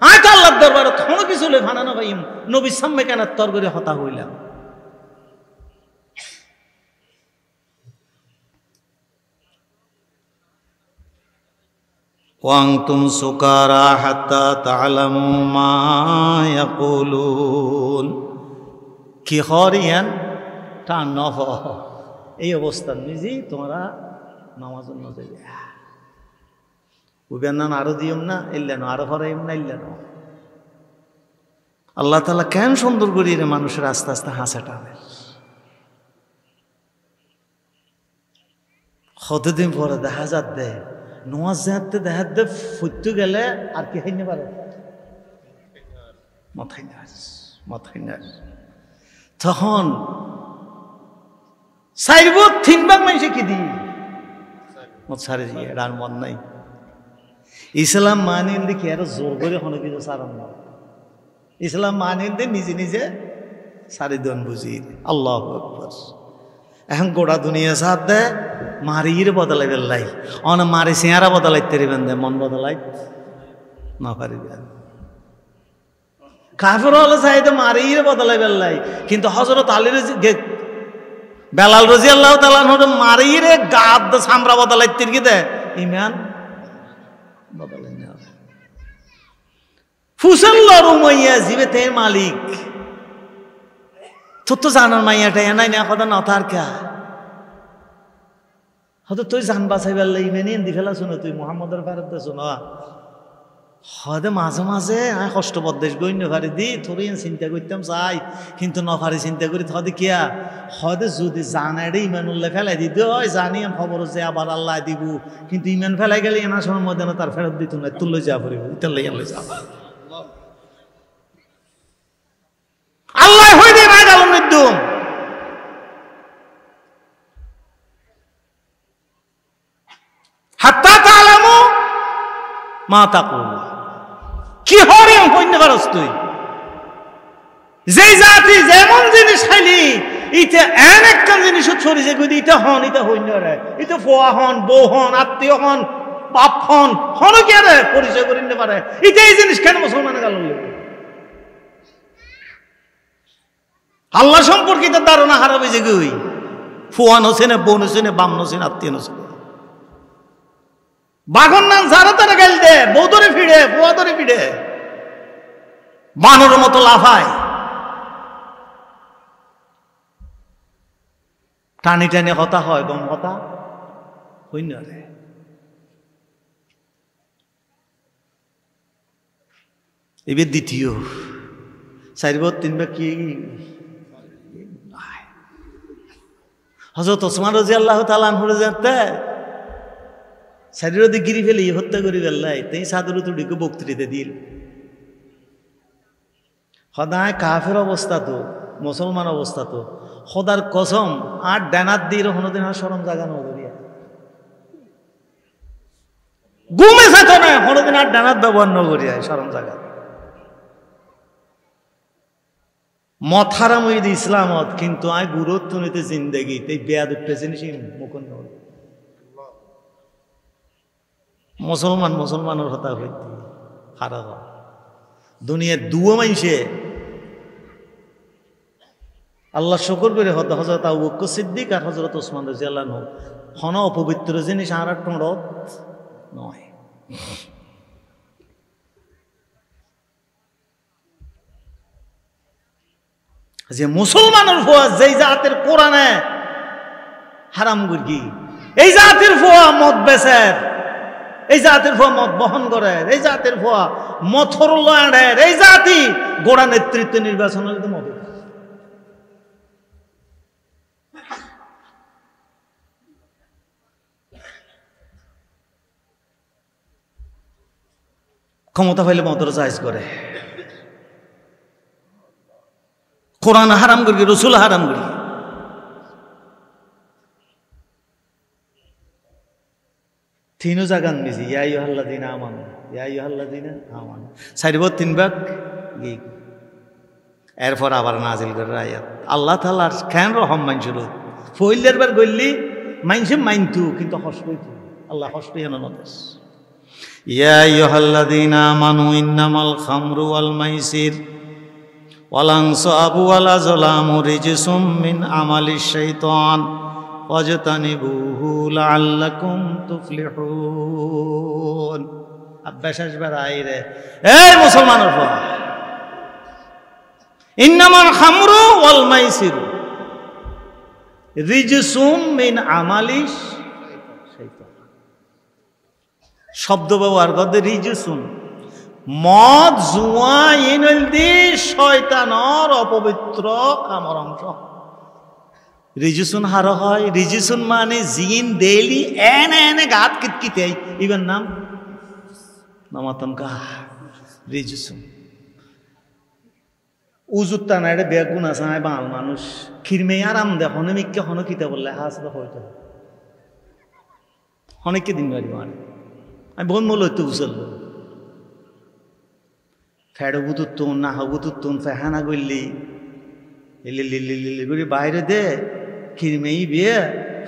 আয় তো আল্লাহর দরবারে থন কিছু লে ফানা না ভাইম নবী সামনে কেন তর করে হতা হইলাম ওয়ান্তুম সুকারা হাত্তা তা'লামু মা ইয়াকুলুন কি হরিয়ান টান নফ এই অবস্থা নিজে তোমরা নামাজের নজর উবেন না আরো দিয়ম না ইল্লানো আরো হরাইম না ইল্লানো আল্লাহ তাআলা কেন সুন্দর করিয়ে রে মানুষের আস্তে আস্তে হাসা টানে কতদিন পরে দেখা যাত দে নোয়াজ যাতে দেখা দে ফুটতে গেলে আর কি হইতে পারে মাথায় না তখন সাইব 3 ভাগ মানুষে কি দি মত সারে দিয়ে আর মন নাই ইসলাম মানেন দেখি আর জোর করে কোনো কিছু সারান না ইসলাম মানেন দে নিজে নিজে সারি দন বুঝি আল্লাহু আকবার এখন গোড়া দুনিয়া সাথ দে মারির বদলাই বেলাই অন মারি সিয়ারা বদলাইতে রিবেন দে মন বদলাই না পারিবেন কাফের হলে চাইতে মারির বদলাই বেলাই কিন্তু হযরত আলীর বেলাল রাদিয়াল্লাহু তাআলা আনহু মারিরে গাদ সামরা বদলাইতে কি দে ঈমান বদলাই না ফুসাল্লার উমাইয়া জিবেতে মালিক তো জানার মাইয়াটা এনাই না কথা না তার কা হয়তো তুই জান বাঁচাইবার লাগবে নি দি ফেলা শুনো তুই মুহাম্মদের ফেরত দে শুনো হদে মাঝে মাঝে আমি কষ্টপদ্দেশ গই নফারি দি থরি চিন্তা করতাম চাই কিন্তু নফারি চিন্তা করি হদে কিয়া হদে যদি জানাড়ে ইমানুল্লাহ ফেলাই দিত হয় জানি খবর যে আবার আল্লাহ দিব কিন্তু ইমান ফেলাই গেলে এনা সময় মধ্যে তার ফেরত দিত না তুললে যা পড়িব ইতার আল্লাহ যাব আল্লাহ হই দিয়ে না গেল মৃত্যু হাত্তা তাআলামু মা তাকুল কি হরে হইতে পারস তুই যে জাতি যেমন জিনিস খাইলি ইতে এন একটা জিনিস ছড়িয়ে গদি ইটা হন ইটা হইন রে ইটা ফোয়া হন বউ হন আত্মীয় হন বাপ হন হন কে রে পরিচয় করে নিতে পারে ইটা এই জিনিস কেন মুসলমানের গাল আল্লাহ সম্পর্কিত ধারণা হারাবে যে গই ফোয়া নছে না বউ নছে না বাম নছে না আত্মীয় নছে বাঘর নাম যারা তারা গেল দে বউ ধরে ফিরে ফোয়া ধরে ফিরে বানরের মতো লাফায় টানি টানি হতা হয় গম হতা হইন রে এবার দ্বিতীয় চারিবার তিনবার কি হযরত ওসমান রাদিয়াল্লাহু তাআলা আনহু যেতে শরীরে গিরি ফেলে হত্যা করি ফেললাই তাই সাদর তুড়িকে বক্তৃতা দিল সদায় কাফের অবস্থা তো মুসলমান অবস্থা তো খোদার কসম আর ডানাত দিয়ে কোনোদিন আর শরম জাগানো করিয়া ঘুমে যেত না কোনোদিন আর ডানাত ব্যবহার ন করিয়া শরম জাগা মত হারাম হইতে ইসলামত কিন্তু আয় গুরুত্ব নিতে জিন্দেগি তাই বেয়াদ উঠতেছে নি সেই মুকুন্দ মুসলমানের হতা হইতে খারাপ দুনিয়ার দুয়ো মাইসে আল্লাহ শুকর করে হতে হযরত আবু বকর সিদ্দিক আর হযরত ওসমান রাদিয়াল্লাহু আনহু হন অপবিত্র জিনিস আর টড়ত নয় যে মুসলমানের ফোয়া যেই জাতের কোরআনে হারাম গুরগি এই জাতের ফোয়া মদ বেচের এই জাতের ফোয়া মত বহন করে এই জাতের ফোয়া মথর লয়ানের এই জাতি গোড়া নেতৃত্ব নির্বাচন মত ক্ষমতা পাইলে মতর জায়েজ করে কোরআন হারাম করি রসুল হারাম করি তিনও জাগান মিছি ইয়া আইয়ুহাল্লাযীনা আমানু ইয়া আইয়ুহাল্লাযীনা আমানু চারিবার তিনবার গিয়ে এরপর আবার নাজিল করে আয়াত আল্লাহ তাআলার কেন রহম মানছিল ফইলের বার গইলি মাইনছে মাইনতু কিন্তু হসবই আল্লাহ হসবই এনে নদেশ ইয়া আইয়ুহাল্লাযীনা আমানু ইন্নামাল খামরু ওয়াল মাইসির ওয়াল আনসাবু ওয়াল আজলামু রিজসুম মিন আমালিশ শাইতান ফাজতানিবুহু লাআল্লাকুম তুফলিহুন আব্বাস আসবার আইরে এই মুসলমানের ফল ইন্নামাল খামরু ওয়াল মাইসির রিজসুম মিন আমালিশ শাইতান শব্দ ব্যবহার করতে রিজসুন মদ জুয়া ইনলদি শয়তানের অপবিত্র কামর অংশ রিজসুন হার হয় রিজসুন মানে জিন দেলি এনে এনে গাত কিতকিতে ইবেন নাম নামাতন কা রিজসুন উজুত্তা না এটা বেগুন আছে বাঙাল মানুষ খিরমে আরাম দে হনে মিক্কে হন কিতা বললে হাস হয়তো অনেককে দিন বাড়ি মানে আমি বোন মূল হইতে বুঝল ফেড় বুতুত্তুন না বুতুত্তুন ফেহানা করলি লিলি বাইরে দে খিরমেই বিয়ে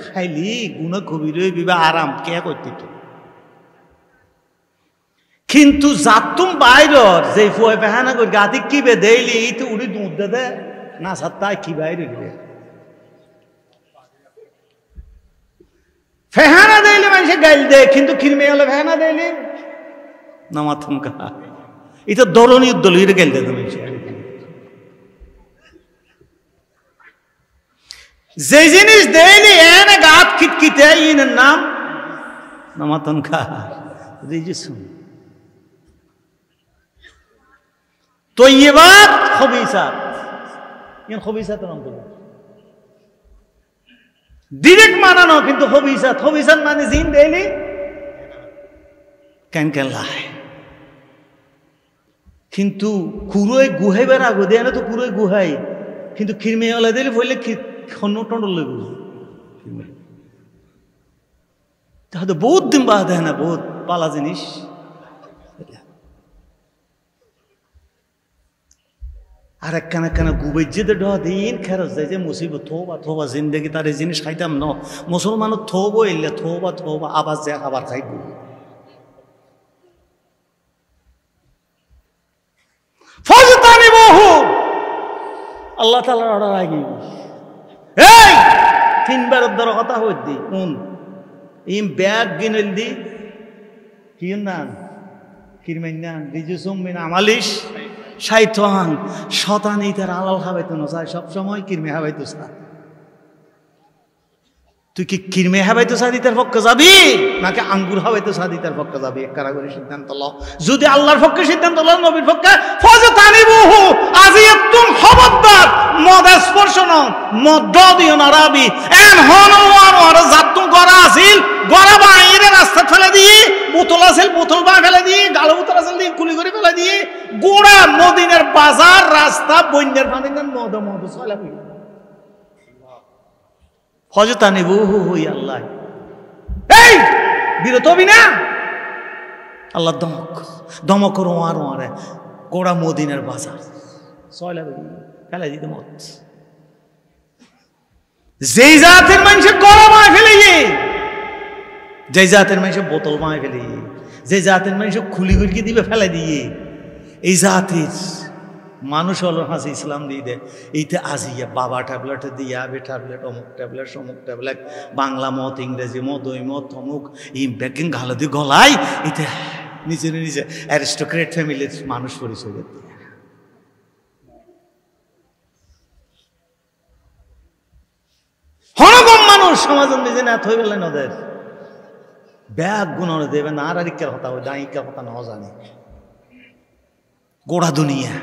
খাইলি গুণা কবির বিবা আরাম কে করতে কিন্তু যাতুম বাইরর যে ফুয়ে ফেহানা করি গাতি কি বে দেইলি এই তো উড়ি দুধ দে না সাত্তা কি বাইরে দিবে ফেহানা দেইলে মানুষে গাইল দে কিন্তু খিরমে হলে ফেহানা দেইলি না মাথুম কা এটা দরণী দলীয় গাইল দে মানুষে যে জিনিস দেইলি এনে গাত খিটকিতে ইনের নাম নামাতন কা রিজসুন তৈয়বাত খবিসাত, ইয়ান খবিসাত নাম বলে ডিরেক্ট মানানো, কিন্তু খবিসাত, খবিসাত মানে জিন দেলি কেন কেন লাই, কিন্তু কুরোয় গুহাইবার আগো দেয় না তো কুরোয় গুহাই, কিন্তু খিরমে ওলা দিলে বললে খন্ন টন্ডল লইব তাহলে বহুত দিন বাদ দেয় না, বহুত পালা জিনিস। আর একখানা গুবেজ্যেতে ড দিন খেরত যায় যে মুসিবত থোবা জিন্দগি তার এই জিনিস খাইতাম ন, মুসলমানও থোবো এলে থোবা আবার যায় আবার খাইব। ফজতানি বহু আল্লাহ তাআলার অর্ডার আগে এই তিনবার ধর কথা হই দি কোন ইম ব্যাগ গিনল দি কি নাম কিরমাইনান রিজুসুম মিন আমালিশ শয়তান, শয়তানি তার আলাল খাবাইতো না চায়, সব সময় কিরমে খাবাইতো চা। তুই কি কিরমে খাবাইতো চা দিতার পক্ষে যাবি নাকি আঙ্গুর খাবাইতো চা দিতার পক্ষে যাবি? এক কারাগরি সিদ্ধান্ত ল। যদি আল্লাহর পক্ষে সিদ্ধান্ত ল, নবীর পক্ষে ফজতানিবুহু, আজি একদম খবরদার মদ স্পর্শ ন, মদ দিও না রাবি এন হন ওয়ার জাতু গড়া আছিল, গড়া বাইরে রাস্তা ফেলে দিয়ে, বোতল আছিল বোতল বা ফেলে দিয়ে, গালো বোতল আছিল দিয়ে কুলি করে ফেলে দিয়ে, গোড়া মদিনার বাজার রাস্তা বন্যার পানি নেন মদ চলা হইল। ফজতানিবুহু আল্লাহ এই বিরত হবি না, আল্লাহ দমক ওয়ারে গোড়া মদিনার বাজার চলা ফেলে দিতে মত। যেই জাতের মানুষের গড়া মায় ফেলে, যে জাতের মানুষের বোতল মায় ফেলে, যে জাতের মানুষের খুলি গুলকি দিবে ফেলে দিয়ে, এই জাতির মানুষ হলো হাসি ইসলাম দিয়ে দেয়। এইতে আজিয়া বাবা ট্যাবলেট দিয়ে আবে ট্যাবলেট অমুক ট্যাবলেট সমুক ট্যাবলেট, বাংলা মত ইংরেজি মত ওই মত অমুক এই ব্যাগিং গালো দিয়ে গলায়, এতে নিজে নিজে অ্যারিস্টোক্রেট ফ্যামিলির মানুষ পরিচয় দিয়ে হনগম মানুষ সমাজের নিজে না থই গেলেন ওদের ব্যাগ গুণ দেবে না। আর আরিকার কথা ওই দাঁড়িকার কথা নাও জানি গোড়া দুনিয়া।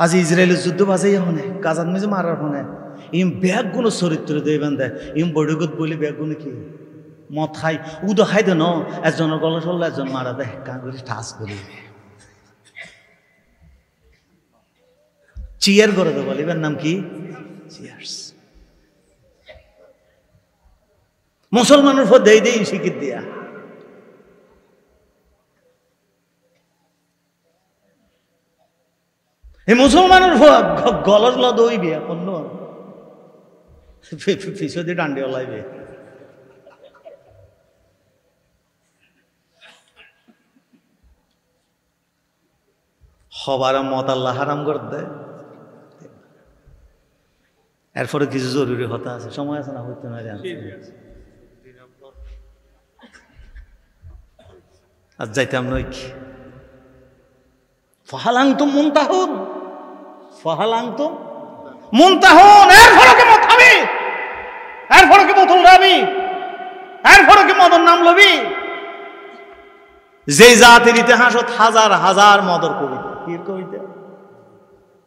আজ ইসরায়েলের যুদ্ধ বাজাই হনে গাজার মেজে মারার হনে ইম ব্যাগ গুণ চরিত্র দেবেন দেয়, ইম বড়গত বলে ব্যাগ গুণ কি মদ খাই উদো খাই দে ন, একজনের গলা চললো একজন মারা দেয় কাঁগুরি ঠাস করি চিয়ার করে দেবো, এবার নাম কি চিয়ার্স। মুসলমানের পর দেই দেই শিখিত দিয়া এই মুসলমানের গলর ল দইবি এখন পিছু দিয়ে ডান্ডি ওলাইবে। হবার মত আল্লাহ হারাম করে দেয়। এরপরে কিছু জরুরি হতা আছে, সময় আছে না হইতে না আর যাইতাম নই কি ফাহালাংতুম মুনতাহুন, ফাহালাংতুম মুনতাহুন। এরপরে কি মত খাবি, এরপরে কি বোতল রাবি, এরপরে কি মদর নাম লবি। যে জাতির ইতিহাসত হাজার হাজার মদর কবিতা, কি কবিতা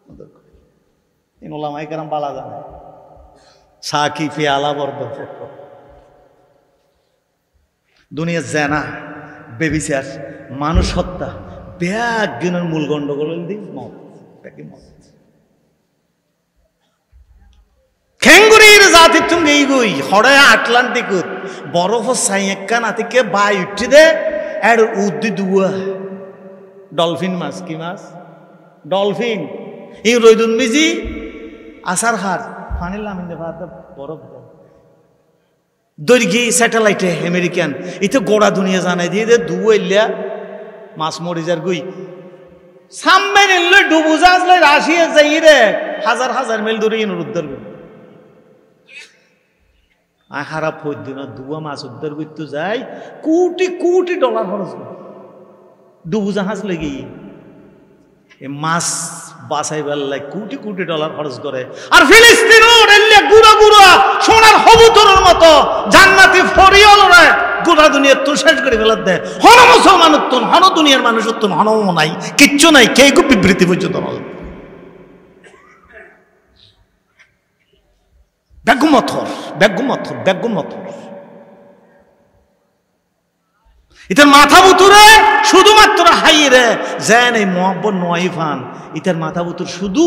মদর কবিতা, ইন ওলামায়ে কেরাম বালা জানে সাকি পেয়ালা বর্দ দুনিয়া জেনা বেবিচার মানুষ হত্যা ব্যাগ গিনের মূল গন্ডগোল দিই মত মত খেঙ্গুরির জাতির তুমি এই গই হড়ে আটলান্টিক বরফ সাইয়েক্কা নাতিকে বাই উঠি দে এর উদ্দি দুয়া ডলফিন মাছ, কি মাছ ডলফিন, এই রইদুন মিজি আসার হার ফানিল নামিন্দে ভাত বরফ দৈর্ঘ্য স্যাটেলাইটে আমেরিকান এতে গোড়া দুনিয়া জানাই দিয়ে দে দুয়া মাছ মরি যার গুই সামনে নিলে ডুবু যাসলে রাশিয়া যাই রে হাজার হাজার মিল দূরে ইন উদ্ধার করি আয় খারাপ হইত না দুয়া মাছ উদ্ধার করতে যাই কোটি কোটি ডলার খরচ করে ডুবু জাহাজ লেগে মাছ বাঁচাইবার লাই কোটি কোটি ডলার খরচ করে। আর ফিলিস্তিনের এলে গুড়া গুড়া সোনার কবুতরের মতো জান্নাতি ফরিয়ালরে গোটা দুনিয়ার তো শেষ করে ফেলার দেয়। হন মুসলমানের তো হন দুনিয়ার মানুষের তো হনও নাই, কিচ্ছু নাই, কে খুব বিবৃতি পর্যন্ত ব্যাগুমথর ব্যাগুমথর ব্যাগুমথর। ইতার মাথা বুতুরে শুধুমাত্র হাইরে যেন এই মহব্বত নয় ফান, ইতার মাথা বুতুর শুধু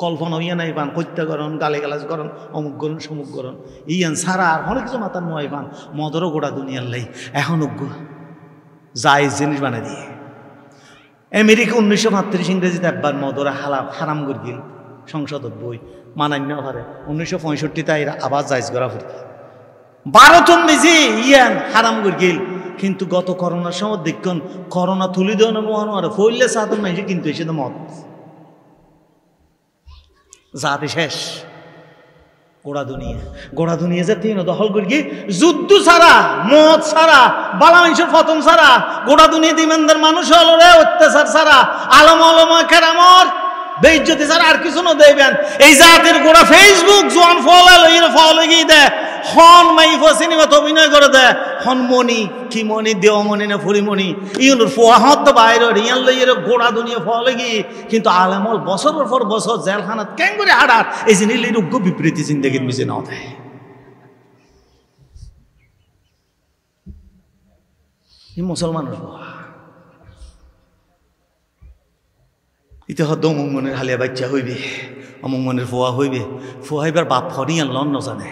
কল্পনা হইয়া নাই পান, হত্যাকরণ, গালিগালাজ করণ, অমুক করণ সমুক করণ, ইয়ান সারা আর অনেক কিছু মাথার নয় পান। মদরও গোটা দুনিয়ার লাই এখন জায়েজ জিনিস বানাই দিয়ে। আমেরিকা 1935 ইংরেজিতে একবার মদরা হারাম গিল সংসদত বই মানান্য হারে 1965 এরা আবার জায়েজ করা ফুরি। ভারতন নিজে ইয়ান হারাম গিল, কিন্তু গত করোনার সময় দেখুন করোনা তুলি দেওয়ানো মহানো আর ফইলে সাধারণ মানুষ কিন্তু এসে তো মদ জাতি শেষ। গোড়া দুনিয়া যে তিন দখল করি যুদ্ধ ছাড়া, মদ ছাড়া, বালা মানুষের ফতন ছাড়া, গোড়া দুনিয়া দিমানদার মানুষ হল রে অত্যাচার ছাড়া, আলম আলমা কেরামর বেইজ্জতি ছাড়া আর কিছু না দেবেন। এই জাতির গোড়া ফেসবুক জোয়ান ফল গিয়ে দেয়, হন মাইফা সিনেমাতে অভিনয় করে দেয়, হন মণি কি মণি দেওমণি না ফুরিমণি ইউনুর ফোয়াহত তো বাইরে ইয়ান লইয়ের গোড়া দুনিয়া ফলে গিয়ে, কিন্তু আলেমল বছরের পর বছর জেলখানাত কেন করে হাডার এই জিনিস উগ্র বিবৃতি জিন্দগির মিশে নাও দেয়। এই মুসলমানের ইতে হদ অমুক মনের হালিয়া বাচ্চা হইবে, অমুক মনের ফোয়া হইবে, ফোয়া হইবার বাপ ফনি আনলন ন জানে।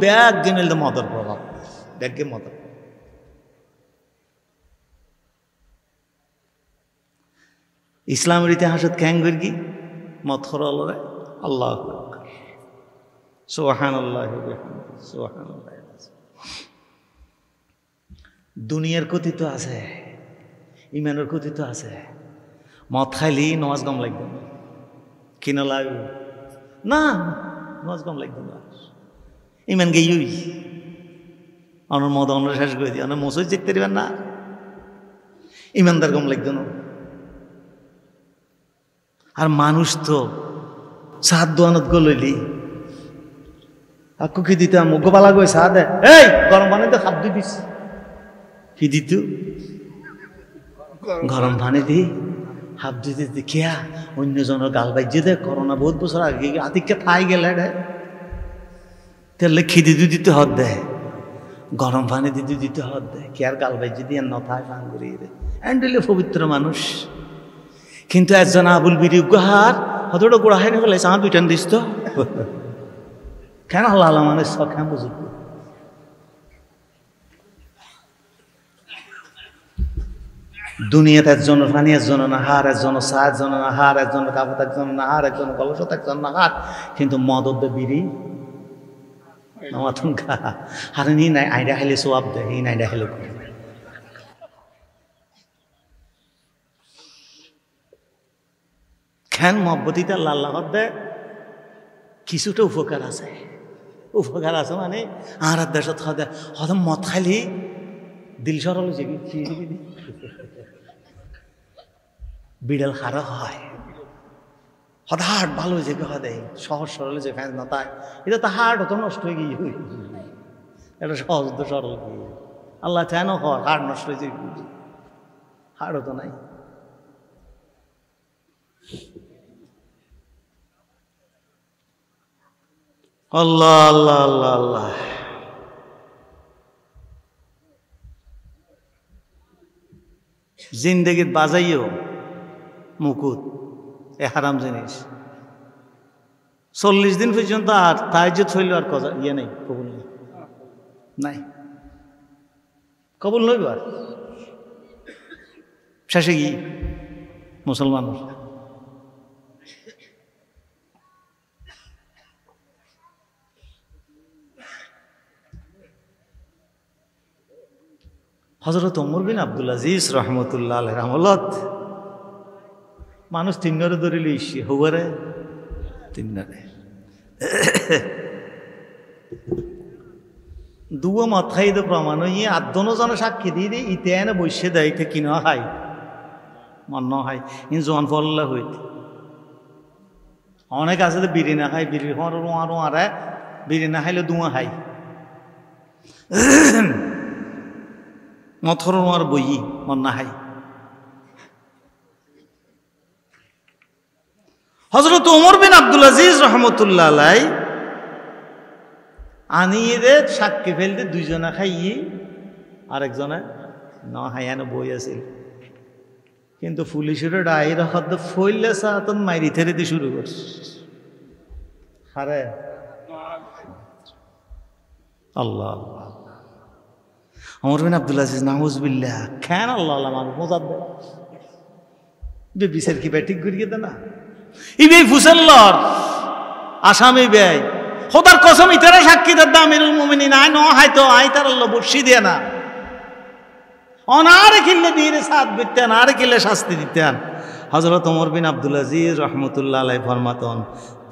ব্যাগ গেলে মদর প্রভাব ব্যাগে মদর ইসলামের ইতিহাসত ক্যাং গি মত হরে আল্লাহ সুবহানাল্লাহ সুবহানাল্লাহ। দুনিয়ার কথিত আছে, ইমানের কথিত আছে, মদ খাইলি নমাজ গম লাগবে কিনা লাগবে না, নমাজ গম লাগবে না, ইমান গেই অনর মদ অন্য শেষ করে দিই, অনেক মসজিদ দেখতে দিবেন না, ইমানদার গম লাগবে না। আর মানুষ তো সাত দোয়ানত গলইলি আকু কি দিতাম গোপালা গই চা দে, এই গরম পানিতে খাপ দি দিস কি দিত গরম পানি দি হাফ দিতে দেখিয়া অন্যজনের গাল বাজ্যে দে। করোনা বহুত বছর আগে আতিককে থাই গেলে রে তেলে খিদি দিতে হত দে, গরম পানি দিতে হত দে, কে আর গাল বাজ্যে দিয়ে নথায় ফান করিয়ে রে এন্ডলে পবিত্র মানুষ। কিন্তু একজন আবুল বিরিহার হতটা গোড়া হাই ফেলে চা দুইটান দিস তো কেন হল মানে সখান বুঝব। দুনিয়াতে একজনের পানি একজনের নাহার, একজনের চা একজনের নাহার, একজনের কাপড় একজনের নাহার, একজনের কলসত একজন নাহার, কিন্তু মদত বিড়ি নামাথুন খা আর নি নাই আইডা খাইলে সোয়াব দে, এই নাইডা খাইলে খেন মহব্বতিতে আল্লাহ দে কিছুটা উপকার আছে, উপকার আছে মানে আর দেশত হয়তো মদ খাইলি দিল সরল বিড়াল খারা হয়, হঠাৎ হার্ট ভালো হয়েছে হদে সহজ সরল যে ফ্যান না তাই এটা তো হার্ট হতো নষ্ট হয়ে গিয়ে এটা সহজ তো সরল গিয়ে আল্লাহ চায় না হয় হার্ট নষ্ট হয়েছে, হার্ট হতো নাই। আল্লাহ আল্লাহ আল্লাহ আল্লাহ। জিন্দগিত বাজাইও মুকুট এ হারাম জিনিস 40 দিন পর্যন্ত আর তাহাজ্জুদ হইল আর কথা ইয়ে নেই, কবুল নেই, নাই কবুল নইব। আর শেষে কি মুসলমান হযরত ওমর বিন আব্দুল আজিজ রহমতুল্লাহ আলাইহির আমলত মানুষ তিনরে ধরিল ইসি হবারে তিনরে দুও মাথাই তো প্রমাণ ইয়ে আদনো জন সাক্ষী দিয়ে দিয়ে ইতে এনে বসে দেয় ইতে কিনা খাই মন হাই ইন জোয়ান ফল্লা হইতে অনেক আছে তো বিড়ি না খাই বিড়ি খাওয়ার রোয়া রোয়ারে বিড়ি না খাইলে দুয়া খাই মথর রোয়ার বই মন না খাই হযরত ওমর বিন আব্দুল আজিজ রহমতুল্লাহ আলাই আনিয়ে সাক্ষী ফেলতে দুইজনে খাইয়ে আরেকজনে না হাইয়ানো বই আছিল কিন্তু পুলিশের ডায়ের হদ্দ ফইলে সাতন মাইরি থেরিতে শুরু করছে আরে আল্লাহ আল্লাহ ওমর বিন আব্দুল আজিজ নাউজুবিল্লাহ কেন আল্লাহ আল্লাহ মানুষ মজাদ বিচার কি ব্যাটিক করিয়ে দে না ইবে ফুসেল্লর আসামি ব্যয় খোদার কসম ইতারা সাক্ষী দেন আমিরুল মুমিনিন আই ন হাইতো আই তার আল্লাহ বর্ষি দিয়ে না অনারে কিল্লে দিয়ে সাথ দিতেন আর কিল্লে শাস্তি দিতেন হযরত ওমর বিন আব্দুল আজিজ রহমতুল্লাহ আলাইহি ফরমাতন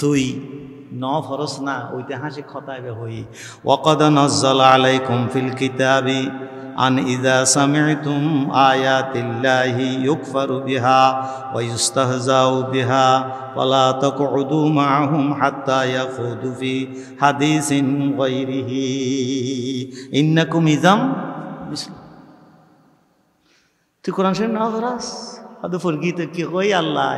তুই ন ফরস না ওইতে হাসি খতাইবে হই ওয়াকাদ নাযালা আলাইকুম ফিল কিতাবি আন ইযা সামি'তুম আয়াতিল্লাহি ইউকফারু বিহা ওয়া ইস্তাহজাউ বিহা ওয়ালা তাকউদু মা'হুম হাত্তা ইয়াখুদু ফি হাদিসিন গায়রিহি ইন্নাকুম ইযাম মিসল তুই কোরআন শরীফ না পড়াস আদু ফরগিতে কি কই আল্লাহ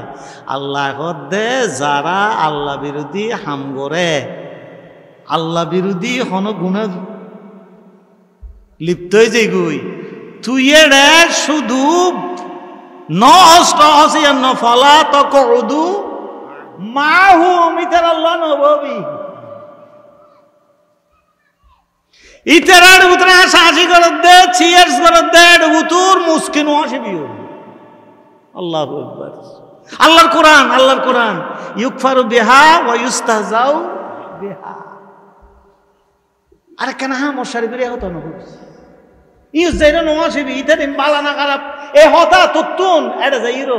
আল্লাহ কদে যারা আল্লাহ বিরোধী হাম করে আল্লাহ বিরোধী হন গুণা লিপ্ত হয়ে যাই গই তুই এড়ে শুধু ন ফলা তকউদু মাহু মিতার আল্লাহ নববি ইতারার উতরা সাজি করে দে চিয়ার্স করে দে উতুর মুসকিন আসিবিও আল্লাহু আকবার আল্লাহর কোরআন ইউকফারু বিহা ওয়া ইস্তাহজাউ বিহা আরে কেন হা মশারি করে হতো না ইউজ যাইরা নো আসিবি ইতারিন বালানা খারাপ এ হতা তুতুন এটা যাইরো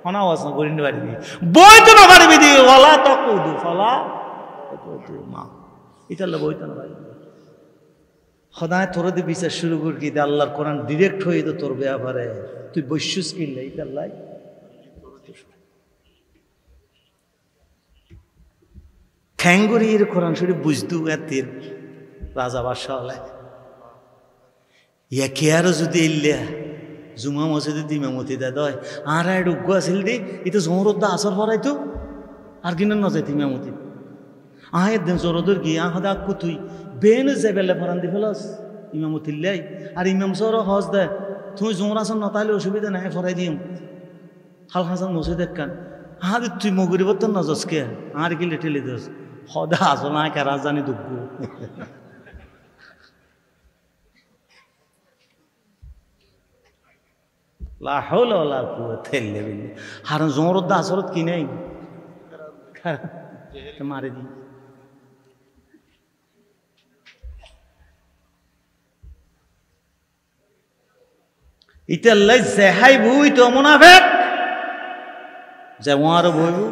হনা ওয়াজ না করিন পারবি বই তো না পারবি দি ওয়ালা তাকুদু ফলা তাকুদু মা ইতাল্লা বই তো না পারবি খোদায় তোর দিয়ে বিচার শুরু করি দে আল্লাহর কোরআন ডিরেক্ট হয়ে তো তোর ব্যাপারে তুই বৈশ্যুস কিনলে ইতাল্লাই খ্যাঙ্গুরির কোরআন শরীফ বুঝদু এতের রাজা বাদশাহ হলে ইয়া কে আরো যদি এলিয়া জুমা মসজিদে দিমামতি দে দয় আর উগ্গ আছিল দি এটা জোরদ্দা আসর ফরাইতো আর কিনা নজাই দিমামতি আহের দিন জোরদর গিয়ে আহদা আক্কু তুই বেন যাবেলে ফরান দি ফেলাস ইমামতিল্লাই আর ইমাম সর হজ দে তুই জোর আসন নতাইলে অসুবিধা নাই ফরাই দিম হাল হাসান মসজিদ কান হাদ তুই মগুরি বর্তন নজস কে আর কি লেটেলি দোস সদা আসনা কে রাজধানী দুগ্গ লা হাওলা ওয়ালা কুওয়াতা ইল্লা বিল্লাহ হার জোরদ্দা আসরত কি নাই মারে দি ইতাল্লাই জেহাই বুই তো মুনাফিক যেমন বইবু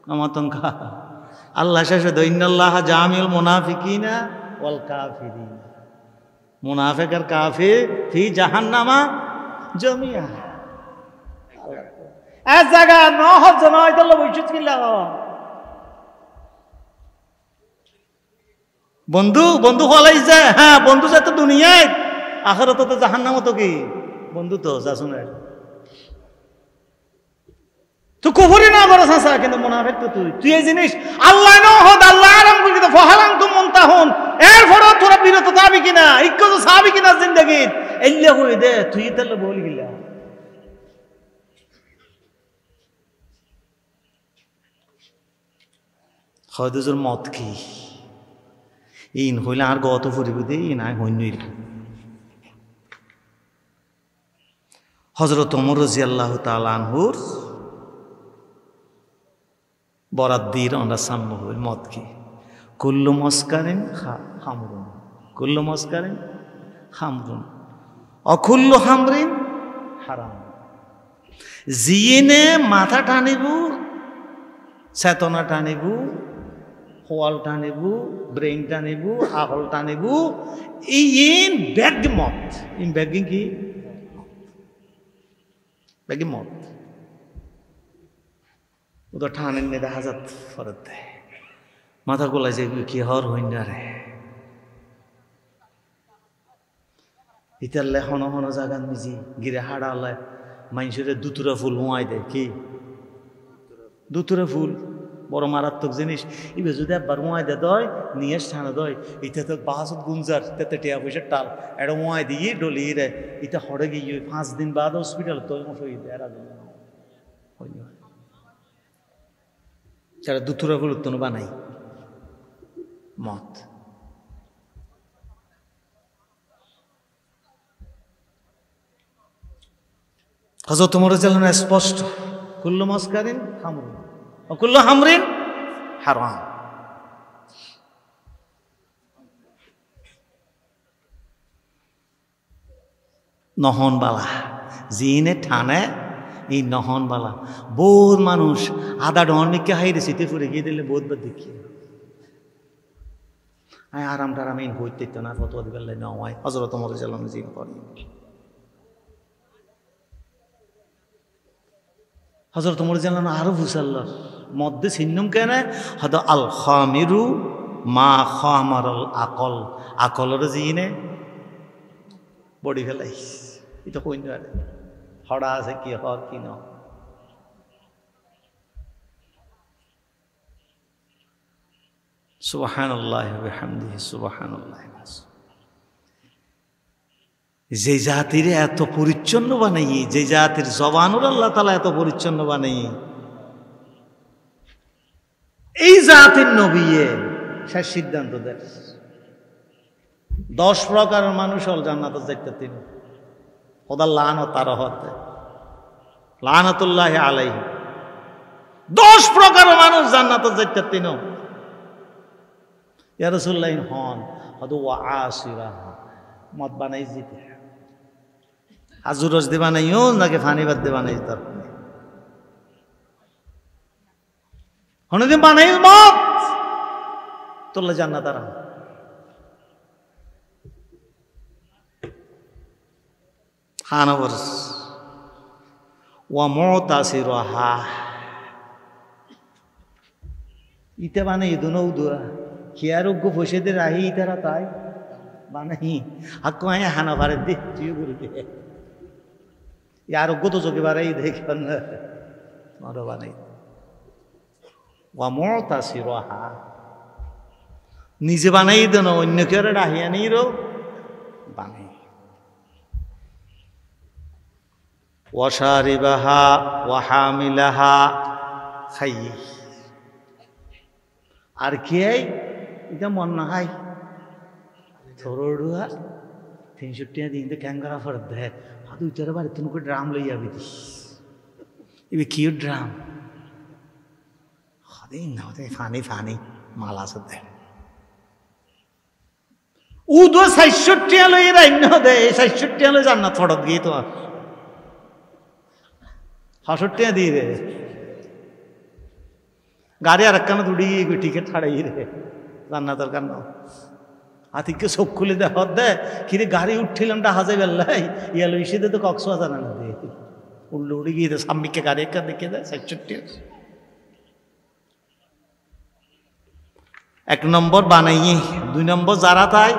আমার তঙ্কা আল্লাহ শেষে ইন্নাল্লাহ জামিউল মুনাফিকিনা ওয়াল কাফিরিন মুনাফিক আর কাফির ফি জাহান্নামা জামিয়া এক জায়গা নহজ নয় তো বৈশুত কিলা বন্ধু বন্ধু হলাই যায় হ্যাঁ বন্ধু যায় তো দুনিয়ায় আখিরাতে তো জাহান্নামও তো কি বন্ধু তো যা শুনে তুই কুফরি না করছ আসা কিন্তু মুনাফিক তো তুই এই জিনিস আল্লাহ নহদ আল্লাহ আরাম করি তো ফহালাম তুম মুনতাহুন এরপরও তোরা বিরত যাবি কিনা ইজ্জত সাবি কিনা জিন্দেগি এল্লা হই দে তুই তাহলে বল গিলা হয়দুজুর মত কি ইন হইলে আর গত ফুরিব দে না হইনই হযরত ওমর রাদিয়াল্লাহু তাআলা আনহুর বরাত দিয়ে আমরা সাম্য হই মত কি কুল্লু মস্কারিন খামরুন কুল্লু মস্কারিন খামরুন অকুল্লু হামরিন হারাম জিনে মাথা টানিব চেতনা টানিব হোয়াল টানিব ব্রেইন টানিব আহল টানিব ইন ব্যাগ মত ইন ব্যাগিং কি বাকি মত ও তো ঠানেন নেই দেখা যাত ফরত দেয় মাথা গোলাই যে কি হর হইন রে ইতারলে হন হন জাগান মিজি গিরে হাড়ালে মানুষের দুতুরা ফুল মোয়াই দেয় কি দুতুরা ফুল বড় মারাত্মক জিনিস ইবে যদি একবার মোয়াই দে দয় নিয়ে ঠানা দয় ইটা তো বাহাসত গুঞ্জার তাতে টিয়া পয়সার টাল এটা মোয়াই দিয়ে ডলি রে ইটা হরে গিয়ে 5 দিন বাদ হসপিটাল তো এরা যারা দুতুরা ফুল উত্তন বানাই মত হযরত ওমর রাদিয়াল্লাহু আনহু স্পষ্ট কুল্লু মাসকারিন হামরুন ও কুল্লু হামরিন হারাম নহন বালা জিনে ঠানে এই নহন বালা বহুত মানুষ আদা ডহনিকে হাইরে শীতে ফুরে গিয়ে দিলে বহুত বার দেখি আরাম টারাম এই হইতে না ফতোয়া দিবেন নয় হযরত ওমর রাদিয়াল্লাহু আনহু জিন করেন হযরত ওমর রাদিয়াল্লাহু আনহু আরো বুঝাল্লাহ মধ্যে চিহ্নম কেন হয়তো আল খামিরু মা খামারাল আকল আকলের জিনে বডি ফেলাই এটা কই না হড়া আছে কি হর কি ন সুবহানাল্লাহ ওয়া বিহামদিহি সুবহানাল্লাহ যে জাতির এত পরিচ্ছন্ন বানাই যে জাতির জবানুর আল্লাহ তাআলা এত পরিচ্ছন্ন বানাই এই জাতির নবীয়ে সে সিদ্ধান্ত দেয় 10 প্রকারের মানুষ হল জান্নাতে যাইতে তিনি খোদা লানত তার হতে লানাতুল্লাহ আলাইহি 10 প্রকারের মানুষ জান্নাতে যাইতে তিনি ইয়া রাসূলুল্লাহ হন হদু ওয়া আসিরা মত বানাই জিতে আজুরস দিবা নাইও নাকি ফানি বাদ দিবা নাই তার হনদিন বানাই মত তোলে জান্নাত আর হানবরস ওয়া মুতাসিরহা ইতে বানাই দুনো দুয়া কি আরোগ্য বসে দে রাহি তারা তাই বানাই হাক্কু আয় হানা ভারে দে তুই করে দে আরোগ্য তো চোখে বাড়াই দেখেন আরো বানাই ওয়া মুতাসিরহা নিজে বানাই দেন অন্য কেউ রাহিয়া নেই রো বানাই ওয়াশারিবাহা ওয়া হামিলাহা খাই আর কি এটা মন না খাই থরড়ুয়া 300 টাকা দিন তো ক্যাঙ্গারা ফর দে হাদু ইতারে বাড়ি তুমি কো ড্রাম লই যাবি দিস ইবে কি ড্রাম খাদি না ওতে ফানি ফানি মাল আছে দে ও 260 টাকা লই রাইন দে 60 টাকা লই জান্নাত ফড়ত গই তো 60 টাকা দিয়ে রে গাড়ি আর একখানা দুড়ি টিকিট ছাড়াই রে জান্নাতের কান্ন আতিকে চোখ খুলে দে হদ দে কিরে গাড়ি উঠছিলাম হাজে বেল্লাই ইয়াল ইসিতে তো কক্সবাজার না দে উল্লু উড়ে গিয়ে সাম্মিকে গাড়ি একটা দেখে দেয় 60 1 নম্বর বানাইয়ে 2 নম্বর যারা তাই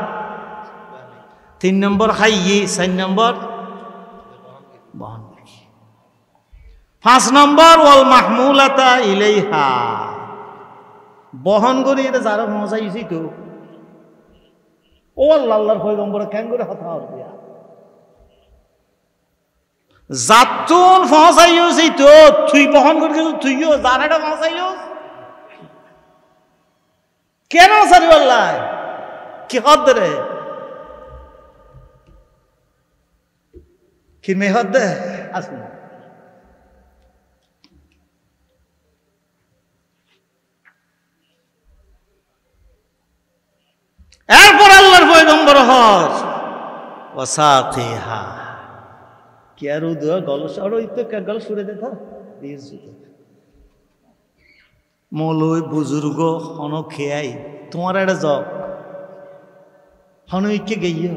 3 নম্বর খাইয়ে 4 নম্বর বহন 5 নম্বর ওয়াল মাহমুলাতা ইলাইহা বহন করি এটা যারা মজাইছি তো ও আল্লাহর পয়গম্বর কেন করে হতা হবে জাতুন ফসাইছি তো তুই বহন করে তুইও জানাটা ফসাইও কেন সারি আল্লাহ কি হদ রে কি মেহদ দে আসুন এরপর আল্লাহর পয়গম্বর হজ ওয়াসাতিহা কি আর উদা গল সরই তো গল সুরে দে থা দিস মলই বুজুর্গ হন খেয়াই তোমার এটা জব হনইকে গইও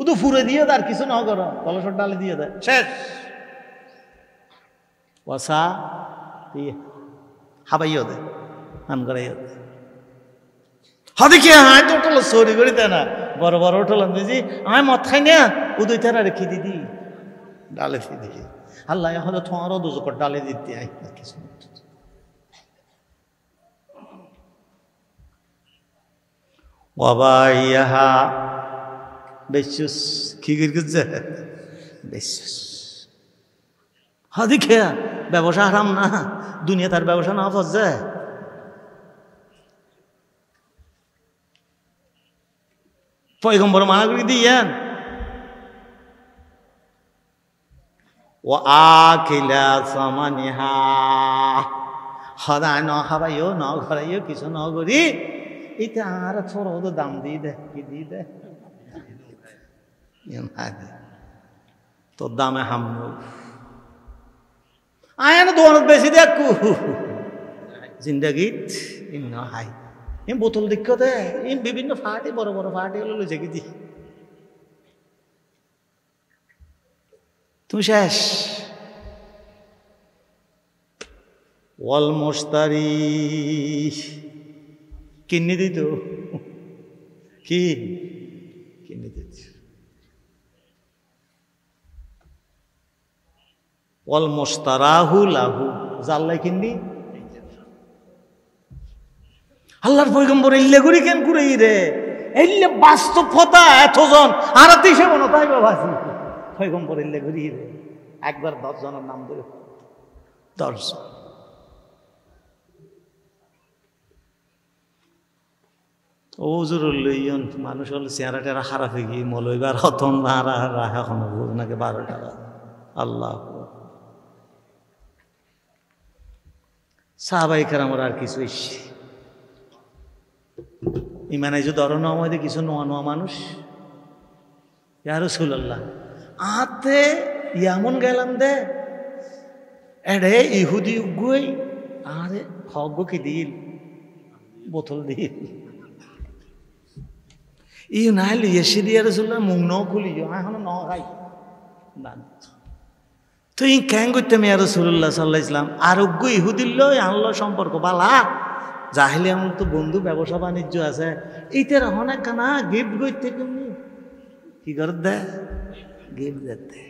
উদু ফুরে দিও তার কিছু না করো গলসর ডালে দিয়ে দেয় শেষ ওয়াসা হাবাইও দে আন করাইও দে হদি কি হাই তো ওঠল সরি করি তা না বড় বড় ওঠল দিদি আমি মদ খাই না উদয় তারা রেখে দিদি ডালে দিদি আল্লাহ হয়তো তোমারও দুজকর ডালে দিতে আই কিছু বাবা ইহা বেশুস কি করছে বেশুস হাদি খেয়া ব্যবসা হারাম না দুনিয়া তার ব্যবসা না ফসে পয়গম্বর মানা করে দিয়েন ও আখিলা সামানিহা সদায় ন খাবাইও ন ঘরাইও কিছু ন করি এটা আর ছোট তো দাম দিয়ে দে কি দিয়ে দে তোর দামে হাম আয়ান দোকানত বেশি দেখু জিন্দাগিত ইন্ন হাই এই বোতল দিক্ষতে এই বিভিন্ন ফাটি বড় বড় ফাটি হলো লইছে কি দি তুমি শেষ ওয়াল মুশতারি কিনে দিত কি কিনে দিত ওয়াল মুশতারাহু লাহু জাল্লাই কিনবি আল্লাহর পয়গম্বর ইল্লে করি কেন করে রে ইল্লে বাস্তব কথা এতজন আর তিসে মনে তাই বাবাজি পয়গম্বর ইল্লে করি রে একবার 10 জনের নাম ধরে 10 জন ও জরুর লইয়ন মানুষ হল চেহারা টেরা খারাপ হয়ে গিয়ে মলইবার হতন রাহা রাহা এখন নাকি 12 টাকা আল্লাহ সাহাবাই কেরামের আর কিছু ইমানে যে ধরনের আমাদের কিছু নোয়া নোয়া মানুষ ইয়া রাসূলুল্লাহ আতে এমন গেলাম দে এড়ে ইহুদি উগুই আরে হগ কি দিল বোতল দিল ই নাইলে এসে দিয়া রাসূলুল্লাহ মুখ ন খুলিও এখন ন খাই না তুই কেন করতে ইয়া রাসূলুল্লাহ সাল্লাল্লাহু আলাইহি ওয়াসাল্লাম আর উগু ইহুদির লই আনলো সম্পর্ক বালা জাহিলি আমার তো বন্ধু ব্যবসা বাণিজ্য আছে এইটার অনেক কানা গিফট করতে তুমি কি কর দে গিফট দিতে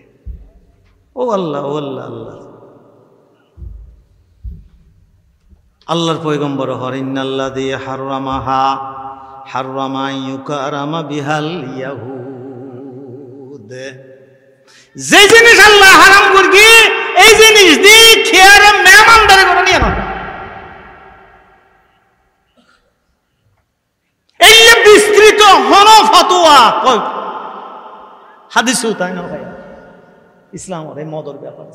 ও আল্লাহ আল্লাহ আল্লাহর পয়গম্বর হরিন্নাল্লাযী হাররামাহা হাররামা ইউকারামা বিহাল ইয়াহুদ যে জিনিস আল্লাহ হারাম করবি এই জিনিস দি খেয়ারে মেহমানদারি করে নিয়ে না এই বিস্তৃত হন ফতোয়া হাদিসে তাই না ভাই ইসলামের এই মদর ব্যাপার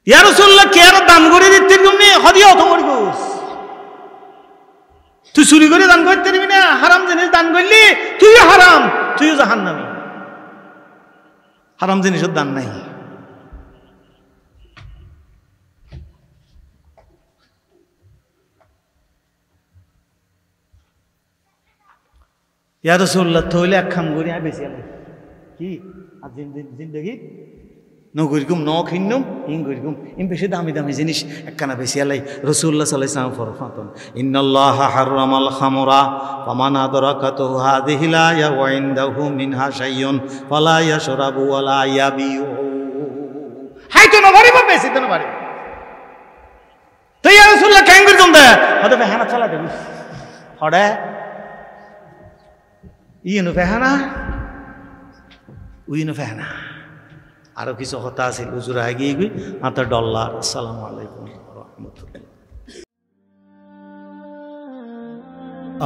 ইয়া রাসূলুল্লাহ খেয়ারে দান করে দিতে তুমি হদিয়া তো মরগুস তুই চুরি করে দান করতে দিবি না হারাম জিনিস দান করলি তুই হারাম তুইও জাহান্নামী হারাম জিনিসের দান নাই ইয়া রাসূলুল্লাহ তইলে এক খাম করি আর বেশি আলাই কি আর জিন্দগি নগরিকুম ন খিন্নুম ইং গরিকুম ইম বেশি দামি দামি জিনিস একখানা বেশি আলাই রাসূলুল্লাহ সাল্লাল্লাহু আলাইহি ওয়াসাল্লাম ফরমাতেন ইন্নাল্লাহা হাররামাল খামরা ফামান আদরাকাতু হাযিহি লা ওয়া ইনদাহু মিনহা শাইউন ফালা ইয়াশরাবু ওয়া লা ইয়াবিউ হাইতো নবারি বা বেশি তো নবারি তো ইয়া রাসূলুল্লাহ কেন করছম দে হদে বেহানা চালা দে হড়ে ইনো বেহানা উইনো বেহানা আরো কিছু কথা আছে হুজুর আগে গই মাত্র $। আসসালামু আলাইকুম ওয়া রাহমাতুল্লাহ।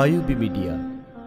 IUB media